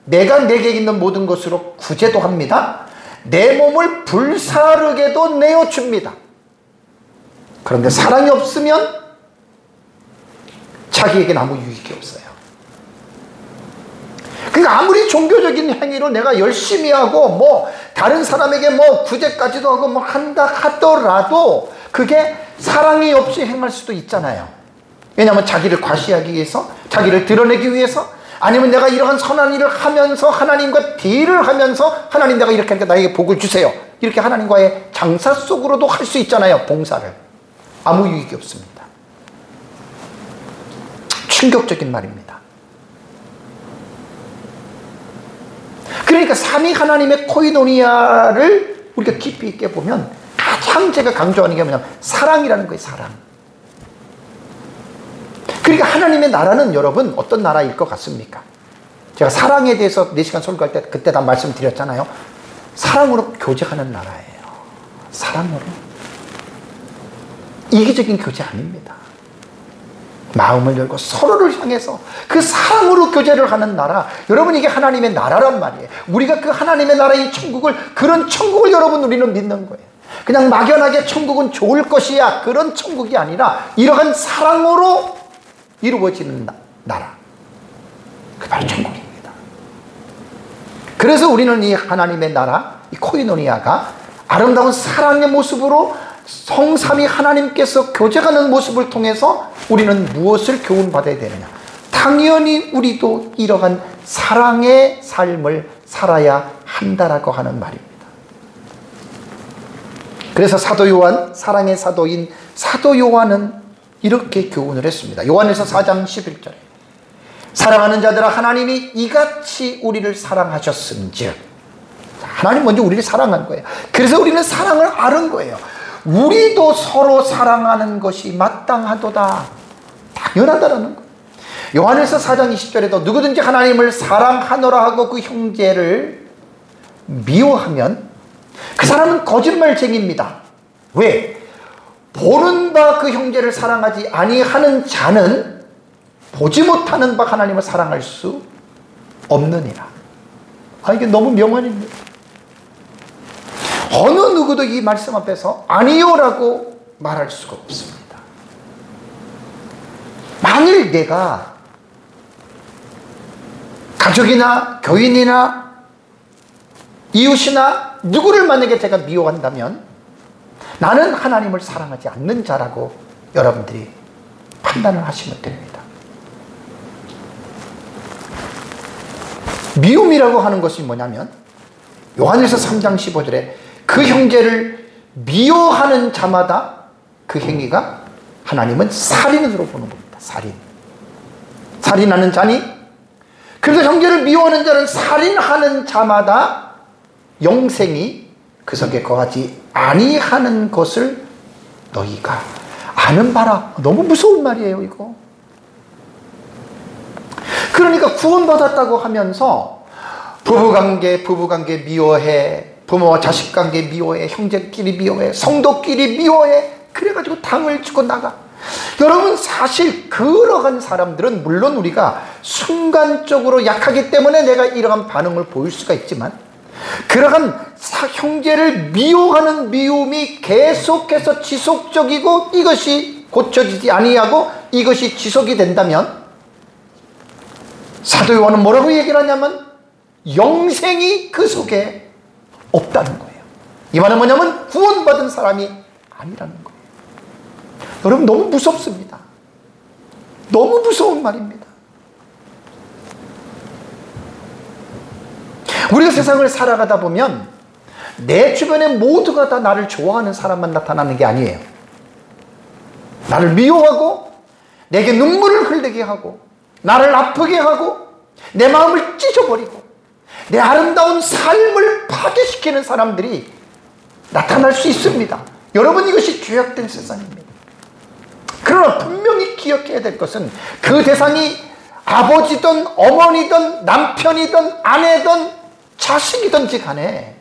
내가 내게 있는 모든 것으로 구제도 합니다. 내 몸을 불사르게도 내어줍니다. 그런데 사랑이 없으면 자기에게는 아무 유익이 없어요. 그러니까 아무리 종교적인 행위로 내가 열심히 하고 뭐 다른 사람에게 뭐 구제까지도 하고 뭐 한다 하더라도 그게 사랑이 없이 행할 수도 있잖아요. 왜냐하면 자기를 과시하기 위해서, 자기를 드러내기 위해서, 아니면 내가 이러한 선한 일을 하면서 하나님과 딜을 하면서 하나님 내가 이렇게 하니까 나에게 복을 주세요. 이렇게 하나님과의 장사 속으로도 할 수 있잖아요. 봉사를. 아무 유익이 없습니다. 충격적인 말입니다. 그러니까 삼위 하나님의 코이노니아를 우리가 깊이 있게 보면 가장 제가 강조하는 게 뭐냐면 사랑이라는 거예요. 사랑. 그러니까 하나님의 나라는 여러분 어떤 나라일 것 같습니까? 제가 사랑에 대해서 4시간 설교할 때 그때 다 말씀드렸잖아요. 사랑으로 교제하는 나라예요. 사랑으로. 이기적인 교제 아닙니다. 마음을 열고 서로를 향해서 그 사랑으로 교제를 하는 나라. 여러분 이게 하나님의 나라란 말이에요. 우리가 그 하나님의 나라의 천국을, 그런 천국을 여러분 우리는 믿는 거예요. 그냥 막연하게 천국은 좋을 것이야, 그런 천국이 아니라 이러한 사랑으로 이루어지는 나라. 그 바로 천국입니다. 그래서 우리는 이 하나님의 나라, 이 코이노니아가 아름다운 사랑의 모습으로 성삼위 하나님께서 교제하는 모습을 통해서 우리는 무엇을 교훈받아야 되느냐? 당연히 우리도 이러한 사랑의 삶을 살아야 한다라고 하는 말입니다. 그래서 사도 요한, 사랑의 사도인 사도 요한은 이렇게 교훈을 했습니다. 요한에서 4장 11절에 사랑하는 자들아 하나님이 이같이 우리를 사랑하셨은즉, 하나님 먼저 우리를 사랑한 거예요. 그래서 우리는 사랑을 아는 거예요. 우리도 서로 사랑하는 것이 마땅하도다. 당연하다라는 거예요. 요한에서 4장 20절에도 누구든지 하나님을 사랑하노라 하고 그 형제를 미워하면 그 사람은 거짓말쟁이입니다. 왜? 보는 바 그 형제를 사랑하지 아니하는 자는 보지 못하는 바 하나님을 사랑할 수 없느니라. 이게 너무 명언입니다. 어느 누구도 이 말씀 앞에서 아니요라고 말할 수가 없습니다. 만일 내가 가족이나 교인이나 이웃이나 누구를 만약에 제가 미워한다면 나는 하나님을 사랑하지 않는 자라고 여러분들이 판단을 하시면 됩니다. 미움이라고 하는 것이 뭐냐면 요한일서 3장 15절에 그 형제를 미워하는 자마다 그 행위가 하나님은 살인으로 보는 겁니다. 살인. 살인하는 자니? 그래서 형제를 미워하는 자는 살인하는 자마다 영생이 그 속에 거하지 아니하는 것을 너희가 아는 바라. 너무 무서운 말이에요, 이거. 그러니까 구원받았다고 하면서 부부관계 미워해, 부모와 자식관계 미워해, 형제끼리 미워해, 성도끼리 미워해, 그래가지고 당을 주고 나가. 여러분 사실 그러한 사람들은 물론 우리가 순간적으로 약하기 때문에 내가 이러한 반응을 보일 수가 있지만 그러한 형제를 미워하는 미움이 계속해서 지속적이고 이것이 고쳐지지 아니하고 이것이 지속이 된다면 사도 요한은 뭐라고 얘기를 하냐면 영생이 그 속에 없다는 거예요. 이 말은 뭐냐면 구원받은 사람이 아니라는 거예요. 여러분 너무 무섭습니다. 너무 무서운 말입니다. 우리가 세상을 살아가다 보면 내 주변에 모두가 다 나를 좋아하는 사람만 나타나는 게 아니에요. 나를 미워하고 내게 눈물을 흘리게 하고 나를 아프게 하고 내 마음을 찢어버리고 내 아름다운 삶을 파괴시키는 사람들이 나타날 수 있습니다. 여러분 이것이 죄악된 세상입니다. 그러나 분명히 기억해야 될 것은 그 대상이 아버지든 어머니든 남편이든 아내든 자식이든지 간에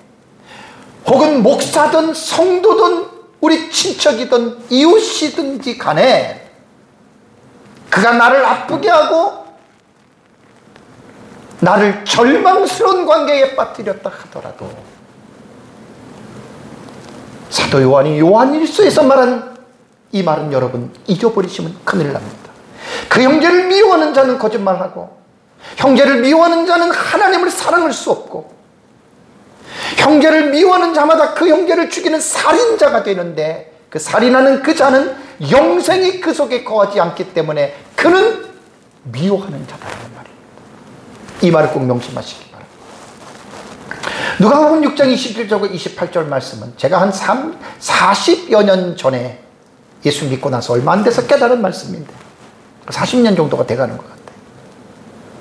혹은 목사든 성도든 우리 친척이든 이웃이든지 간에 그가 나를 아프게 하고 나를 절망스러운 관계에 빠뜨렸다 하더라도 사도 요한이 요한일서에서 말한 이 말은 여러분 잊어버리시면 큰일 납니다. 그 형제를 미워하는 자는 거짓말하고, 형제를 미워하는 자는 하나님을 사랑할 수 없고, 형제를 미워하는 자마다 그 형제를 죽이는 살인자가 되는데, 그 살인하는 그 자는 영생이 그 속에 거하지 않기 때문에 그는 미워하는 자다라는 말입니다. 이 말을 꼭 명심하시기 바랍니다. 누가복음 6장 27절과 28절 말씀은 제가 한 40여 년 전에 예수 믿고 나서 얼마 안 돼서 깨달은 말씀인데 40년 정도가 돼가는 것 같아요.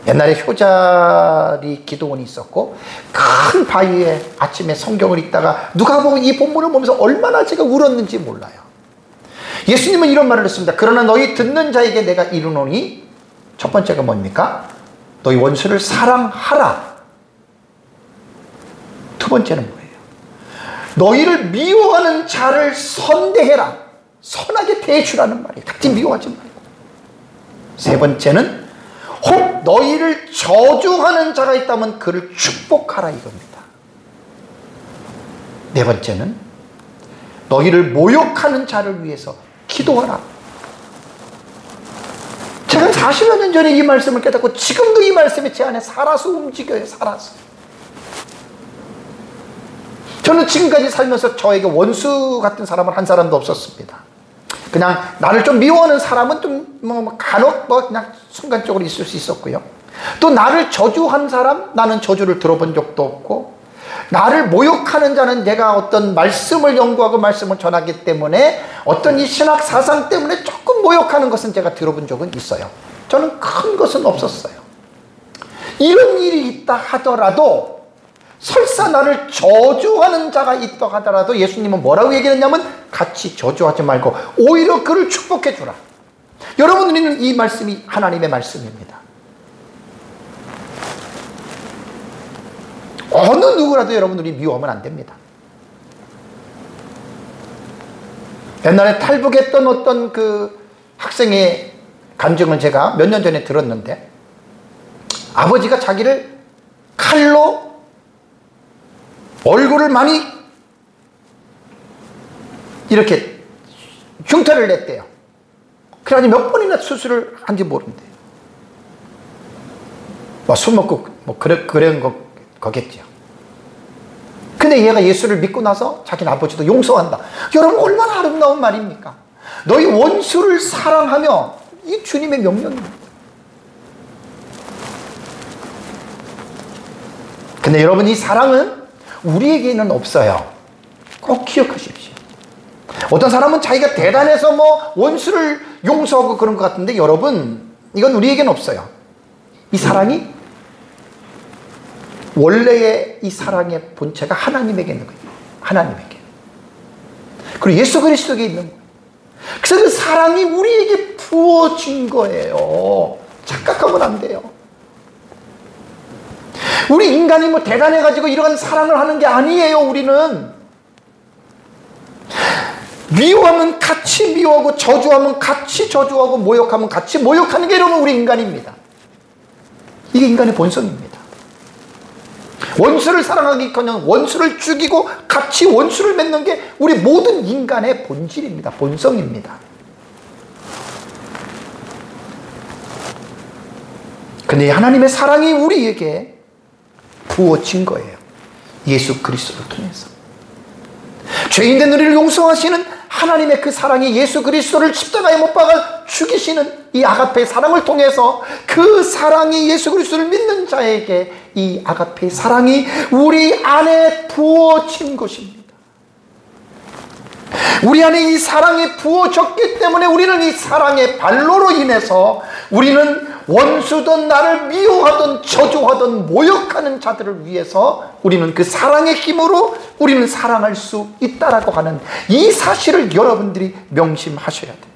옛날에 효자리 기도원이 있었고 큰 바위에 아침에 성경을 읽다가 누가복음 이 본문을 보면서 얼마나 제가 울었는지 몰라요. 예수님은 이런 말을 했습니다. 그러나 너희 듣는 자에게 내가 이르노니, 첫 번째가 뭡니까? 너희 원수를 사랑하라. 두 번째는 뭐예요? 너희를 미워하는 자를 선대해라. 선하게 대해주라는 말이에요. 같이 미워하지 말고. 세 번째는 혹 너희를 저주하는 자가 있다면 그를 축복하라 이겁니다. 네 번째는 너희를 모욕하는 자를 위해서 기도하라. 제가 40여 년 전에 이 말씀을 깨닫고 지금도 이 말씀이 제 안에 살아서 움직여요. 살아서. 저는 지금까지 살면서 저에게 원수 같은 사람은 한 사람도 없었습니다. 그냥 나를 좀 미워하는 사람은 좀 간혹 그냥 순간적으로 있을 수 있었고요. 또 나를 저주한 사람, 나는 저주를 들어본 적도 없고, 나를 모욕하는 자는 내가 어떤 말씀을 연구하고 말씀을 전하기 때문에 어떤 이 신학 사상 때문에 조금 모욕하는 것은 제가 들어본 적은 있어요. 저는 큰 것은 없었어요. 이런 일이 있다 하더라도, 설사 나를 저주하는 자가 있다 하더라도 예수님은 뭐라고 얘기했냐면 같이 저주하지 말고 오히려 그를 축복해 주라. 여러분, 우리는 이 말씀이 하나님의 말씀입니다. 어느 누구라도 여러분들이 미워하면 안 됩니다. 옛날에 탈북했던 어떤 그 학생의 간증을 제가 몇 년 전에 들었는데, 아버지가 자기를 칼로 얼굴을 많이 이렇게 흉터를 냈대요. 그래가지고 몇 번이나 수술을 한지 모른대요. 술 먹고 그런 거겠죠. 근데 얘가 예수를 믿고 나서 자기는 아버지도 용서한다. 여러분, 얼마나 아름다운 말입니까? 너희 원수를 사랑하며, 이 주님의 명령입니다. 근데 여러분, 이 사랑은 우리에게는 없어요. 꼭 기억하십시오. 어떤 사람은 자기가 대단해서 원수를 용서하고 그런 것 같은데, 여러분, 이건 우리에게는 없어요. 이 사랑이 원래의 이 사랑의 본체가 하나님에게 있는 거예요. 하나님에게. 그리고 예수 그리스도에게 있는 거예요. 그래서 그 사랑이 우리에게 부어진 거예요. 착각하면 안 돼요. 우리 인간이 대단해가지고 이런 사랑을 하는 게 아니에요. 우리는 미워하면 같이 미워하고, 저주하면 같이 저주하고, 모욕하면 같이 모욕하는 게 여러분 우리 인간입니다. 이게 인간의 본성입니다. 원수를 사랑하기커녕 원수를 죽이고 같이 원수를 맺는 게 우리 모든 인간의 본질입니다. 본성입니다. 근데 하나님의 사랑이 우리에게 부어진 거예요. 예수 그리스도를 통해서. 죄인된 우리를 용서하시는 하나님의 그 사랑이 예수 그리스도를 십자가에 못 박아 죽이시는 이 아가페의 사랑을 통해서, 그 사랑이 예수 그리스도를 믿는 자에게 이 아가페의 사랑이 우리 안에 부어진 것입니다. 우리 안에 이 사랑이 부어졌기 때문에 우리는 이 사랑의 발로로 인해서 우리는 원수든 나를 미워하든 저주하든 모욕하는 자들을 위해서 우리는 그 사랑의 힘으로 우리는 사랑할 수 있다라고 하는 이 사실을 여러분들이 명심하셔야 됩니다.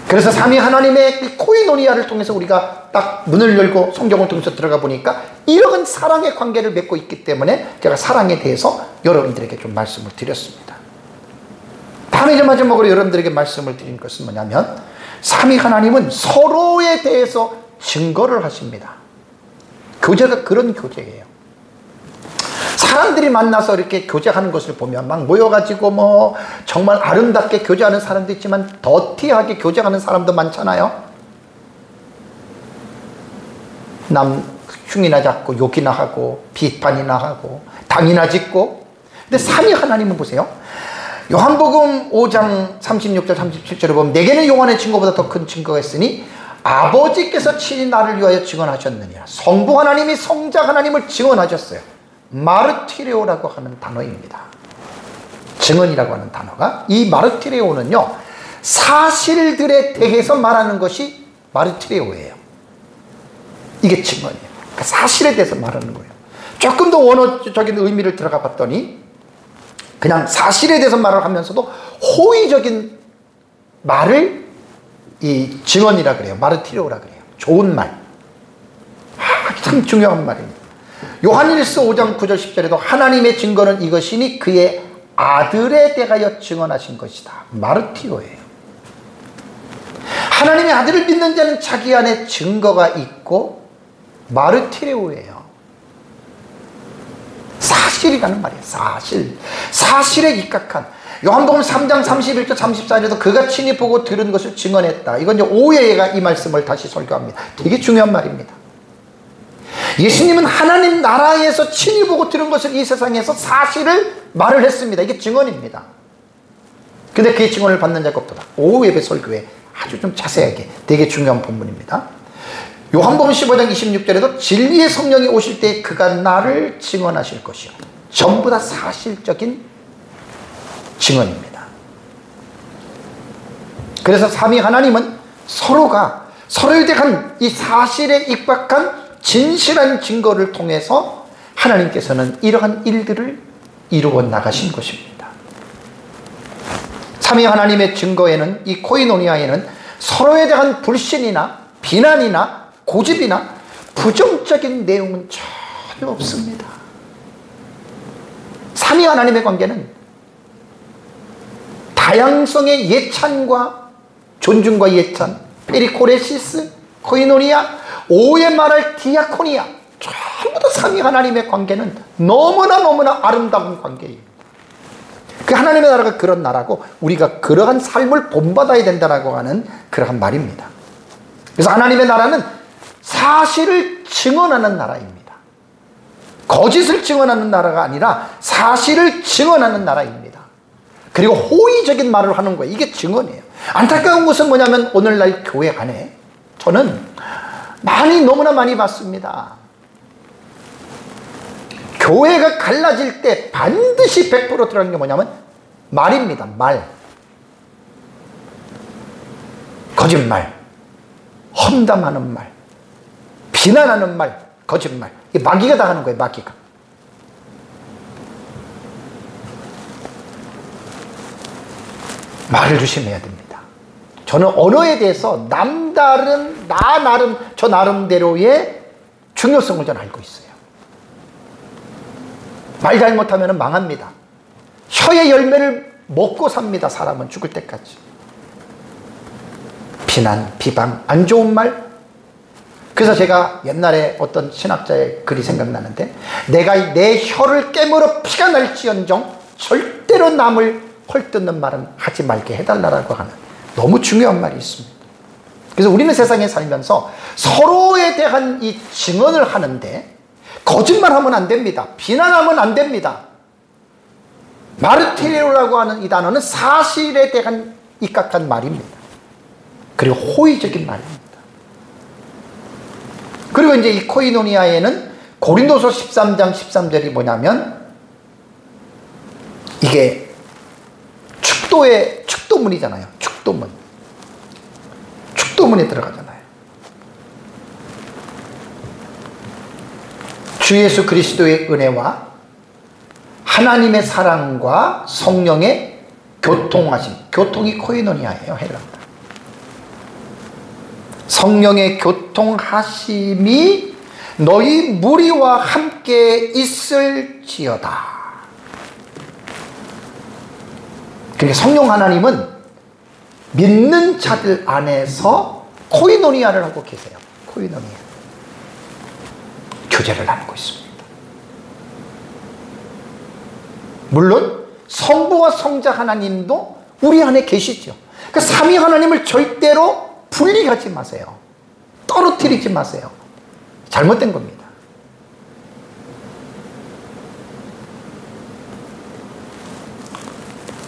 그래서 삼위 하나님의 이 코이노니아를 통해서 우리가 딱 문을 열고 성경을 통해서 들어가 보니까 이런 사랑의 관계를 맺고 있기 때문에 제가 사랑에 대해서 여러분들에게 좀 말씀을 드렸습니다. 다음에 이제 마지막으로 여러분들에게 말씀을 드린 것은 뭐냐면, 삼위 하나님은 서로에 대해서 증거를 하십니다. 교제가 그런 교제예요. 사람들이 만나서 이렇게 교제하는 것을 보면 막 모여가지고 뭐 정말 아름답게 교제하는 사람도 있지만 더티하게 교제하는 사람도 많잖아요. 남 흉이나 잡고 욕이나 하고 비판이나 하고 당이나 짓고. 근데 삼위 하나님은 보세요. 요한복음 5장 36절 37절에 보면 내게는 요한의 증거보다 더 큰 증거가 있으니 아버지께서 친히 나를 위하여 증언하셨느니라. 성부 하나님이 성자 하나님을 증언하셨어요. 마르티레오라고 하는 단어입니다. 증언이라고 하는 단어가, 이 마르티레오는요 사실들에 대해서 말하는 것이 마르티레오예요. 이게 증언이에요. 그러니까 사실에 대해서 말하는 거예요. 조금 더 원어적인 의미를 들어가 봤더니 그냥 사실에 대해서 말을 하면서도 호의적인 말을 이 증언이라 그래요. 마르티레오라 그래요. 좋은 말. 참 중요한 말입니다. 요한일서 5장 9절 10절에도 하나님의 증거는 이것이니 그의 아들에 대하여 증언하신 것이다. 마르티레오예요. 하나님의 아들을 믿는 자는 자기 안에 증거가 있고 마르티레오예요. 사실이라는 말이에요. 사실. 사실에 입각한. 요한복음 3장 31절 34절에도 그가 친히 보고 들은 것을 증언했다. 이건 이제 오해가 이 말씀을 다시 설교합니다. 되게 중요한 말입니다. 예수님은 하나님 나라에서 친히 보고 들은 것을 이 세상에서 사실을 말을 했습니다. 이게 증언입니다. 근데 그의 증언을 받는 자가 없도다. 오후 예배 설교에 아주 좀 자세하게 되게 중요한 본문입니다. 요한복음 15장 26절에도 진리의 성령이 오실 때 그가 나를 증언하실 것이요. 전부 다 사실적인 증언입니다. 그래서 삼위 하나님은 서로가 서로에 대한 이 사실에 입각한 진실한 증거를 통해서 하나님께서는 이러한 일들을 이루어 나가신 것입니다. 삼위 하나님의 증거에는, 이 코이노니아에는 서로에 대한 불신이나 비난이나 고집이나 부정적인 내용은 전혀 없습니다. 삼위 하나님의 관계는 다양성의 예찬과 존중과 예찬, 페리코레시스, 코이노니아, 오해 말할 디아코니아, 전부 다 삼위 하나님의 관계는 너무나 아름다운 관계입니다. 그 하나님의 나라가 그런 나라고 우리가 그러한 삶을 본받아야 된다고 하는 그러한 말입니다. 그래서 하나님의 나라는 사실을 증언하는 나라입니다. 거짓을 증언하는 나라가 아니라 사실을 증언하는 나라입니다. 그리고 호의적인 말을 하는 거예요. 이게 증언이에요. 안타까운 것은 뭐냐면 오늘날 교회 안에 저는 너무나 많이 봤습니다. 교회가 갈라질 때 반드시 100% 들어가는 게 뭐냐면 말입니다. 말. 거짓말. 험담하는 말. 비난하는 말. 거짓말. 이게 마귀가 다 하는 거예요. 마귀가. 말을 조심해야 됩니다. 저는 언어에 대해서 남다른 저 나름대로의 중요성을 저는 알고 있어요. 말 잘못하면 망합니다. 혀의 열매를 먹고 삽니다. 사람은 죽을 때까지. 비난, 비방, 안 좋은 말. 그래서 제가 옛날에 어떤 신학자의 글이 생각나는데, 내가 내 혀를 깨물어 피가 날지언정 절대로 남을 헐뜯는 말은 하지 말게 해달라고 하는 너무 중요한 말이 있습니다. 그래서 우리는 세상에 살면서 서로에 대한 이 증언을 하는데 거짓말하면 안 됩니다. 비난하면 안 됩니다. 마르티레오라고 하는 이 단어는 사실에 대한 입각한 말입니다. 그리고 호의적인 말입니다. 그리고 이제 이 코이노니아에는 고린도서 13장 13절이 뭐냐면 이게 축도문이잖아요. 축도문에 들어가잖아요. 주 예수 그리스도의 은혜와 하나님의 사랑과 성령의 교통하심. 교통이 코이노니아예요. 헬라어. 성령의 교통하심이 너희 무리와 함께 있을지어다. 그러니까 성령 하나님은 믿는 자들 안에서 코이노니아를 하고 계세요. 코이노니아. 교제를 나누고 있습니다. 물론 성부와 성자 하나님도 우리 안에 계시죠. 그 삼위 하나님을 절대로 분리하지 마세요. 떨어뜨리지 마세요. 잘못된 겁니다.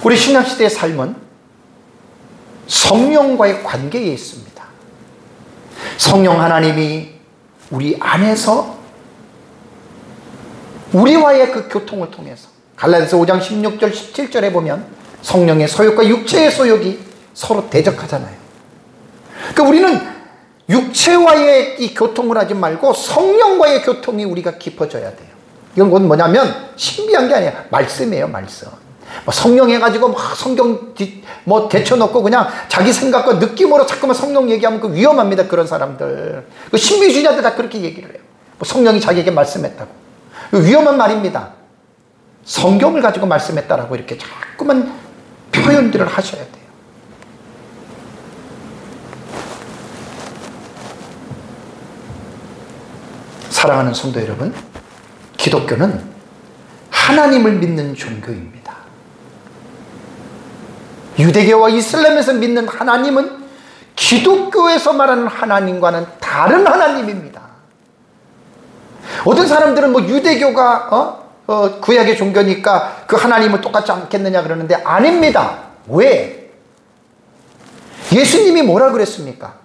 우리 신약시대의 삶은 성령과의 관계에 있습니다. 성령 하나님이 우리 안에서 우리와의 그 교통을 통해서 갈라디아서 5장 16절 17절에 보면 성령의 소욕과 육체의 소욕이 서로 대적하잖아요. 그러니까 우리는 육체와의 이 교통을 하지 말고 성령과의 교통이 우리가 깊어져야 돼요. 이건 뭐냐면 신비한 게 아니에요. 말씀이에요, 말씀. 성령 해가지고 막 성경 대쳐놓고 그냥 자기 생각과 느낌으로 자꾸만 성령 얘기하면 그 위험합니다. 그런 사람들. 그 신비주의자들 다 그렇게 얘기를 해요. 성령이 자기에게 말씀했다고. 위험한 말입니다. 성경을 가지고 말씀했다라고 이렇게 자꾸만 표현들을 하셔야 돼요. 사랑하는 성도 여러분, 기독교는 하나님을 믿는 종교입니다. 유대교와 이슬람에서 믿는 하나님은 기독교에서 말하는 하나님과는 다른 하나님입니다. 어떤 사람들은 유대교가 구약의 종교니까 그 하나님은 똑같지 않겠느냐 그러는데 아닙니다. 왜? 예수님이 뭐라 그랬습니까?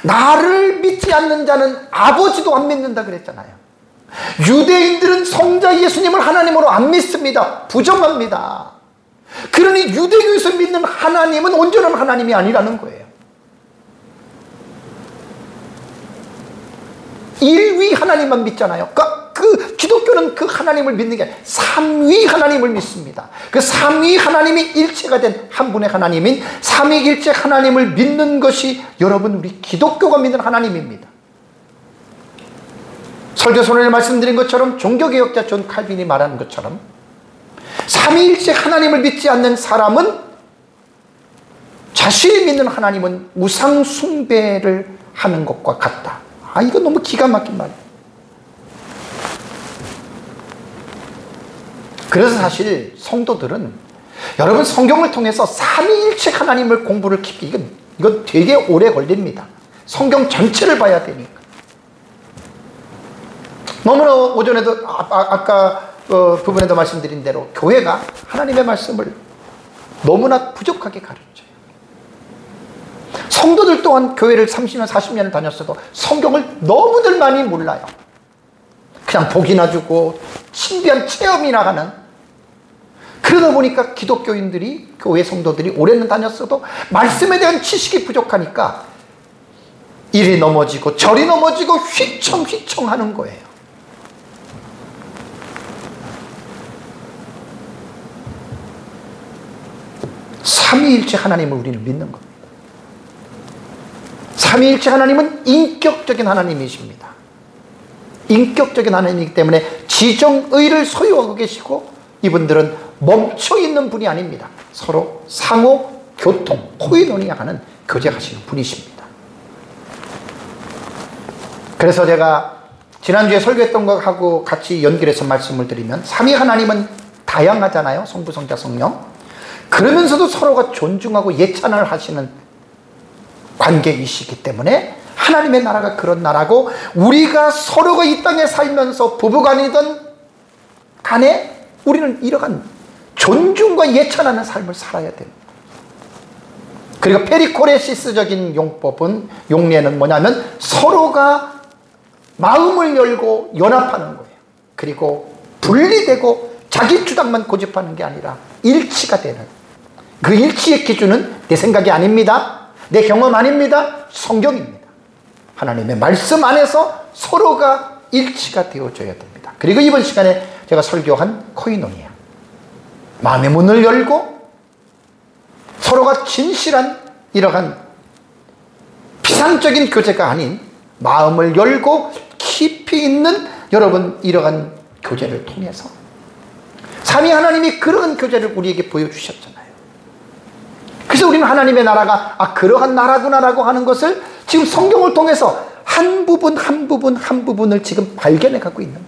나를 믿지 않는 자는 아버지도 안 믿는다 그랬잖아요. 유대인들은 성자 예수님을 하나님으로 안 믿습니다. 부정합니다. 그러니 유대교에서 믿는 하나님은 온전한 하나님이 아니라는 거예요. 일위 하나님만 믿잖아요. 그 기독교는 그 하나님을 믿는 게 아니라 삼위 하나님을 믿습니다. 그 삼위 하나님이 일체가 된 한 분의 하나님인 삼위일체 하나님을 믿는 것이 여러분 우리 기독교가 믿는 하나님입니다. 설교서론에 말씀드린 것처럼 종교개혁자 존 칼빈이 말하는 것처럼 삼위일체 하나님을 믿지 않는 사람은 자신이 믿는 하나님은 우상 숭배를 하는 것과 같다. 이거 너무 기가 막힌 말이에요. 그래서 사실 성도들은 여러분 성경을 통해서 삼위일체 하나님을 공부를 깊이 이건 되게 오래 걸립니다. 성경 전체를 봐야 되니까. 너무나 오전에도 아까 부분에도 말씀드린 대로 교회가 하나님의 말씀을 너무나 부족하게 가르쳐요. 성도들 또한 교회를 30년 40년을 다녔어도 성경을 너무들 많이 몰라요. 그냥 복이나 주고 신비한 체험이나 하는. 그러다 보니까 기독교인들이 교회 성도들이 오래는 다녔어도 말씀에 대한 지식이 부족하니까 이리 넘어지고 저리 넘어지고 휘청휘청 하는 거예요. 삼위일체 하나님을 우리는 믿는 겁니다. 삼위일체 하나님은 인격적인 하나님이십니다. 인격적인 하나님이기 때문에 지정의를 소유하고 계시고 이분들은 멈춰있는 분이 아닙니다. 서로 상호 교통, 코이노니아하는 교제하시는 분이십니다. 그래서 제가 지난주에 설교했던 것하고 같이 연결해서 말씀을 드리면 삼위 하나님은 다양하잖아요. 성부, 성자, 성령. 그러면서도 서로가 존중하고 예찬을 하시는 관계이시기 때문에 하나님의 나라가 그런 나라고 우리가 서로가 이 땅에 살면서 부부간이든 간에 우리는 이러한 존중과 예찬하는 삶을 살아야 됩니다. 그리고 페리코레시스적인 용례는 뭐냐면 서로가 마음을 열고 연합하는 거예요. 그리고 분리되고 자기 주장만 고집하는 게 아니라 일치가 되는, 그 일치의 기준은 내 생각이 아닙니다. 내 경험 아닙니다. 성경입니다. 하나님의 말씀 안에서 서로가 일치가 되어져야 됩니다. 그리고 이번 시간에 제가 설교한 코이노니아, 마음의 문을 열고 서로가 진실한 이러한 피상적인 교제가 아닌 마음을 열고 깊이 있는 여러분 이러한 교제를 통해서 삼위 하나님이 그러한 교제를 우리에게 보여주셨잖아요. 그래서 우리는 하나님의 나라가 그러한 나라구나라고 하는 것을 지금 성경을 통해서 한 부분을 지금 발견해 가고 있는 거예요.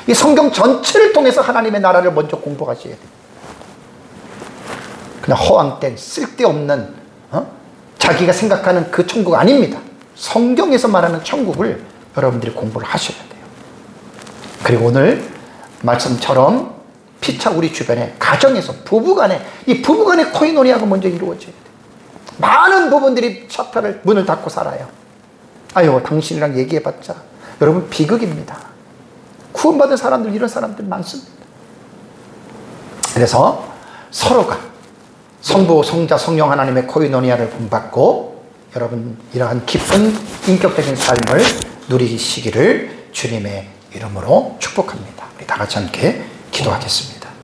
이 성경 전체를 통해서 하나님의 나라를 먼저 공부하셔야 돼요. 그냥 허황된 쓸데없는 자기가 생각하는 그 천국 아닙니다. 성경에서 말하는 천국을 여러분들이 공부를 하셔야 돼요. 그리고 오늘 말씀처럼 피차 우리 주변에 가정에서 부부간에 이 부부간의 코이노니아가 먼저 이루어져야 돼요. 많은 부분들이 셔터를 문을 닫고 살아요. 아유 당신이랑 얘기해봤자 여러분 비극입니다. 구원받은 사람들 이런 사람들 많습니다. 그래서 서로가 성부 성자 성령 하나님의 코이노니아를 본받고 여러분 이러한 깊은 인격적인 삶을 누리시기를 주님의 이름으로 축복합니다. 우리 다 같이 함께 기도하겠습니다.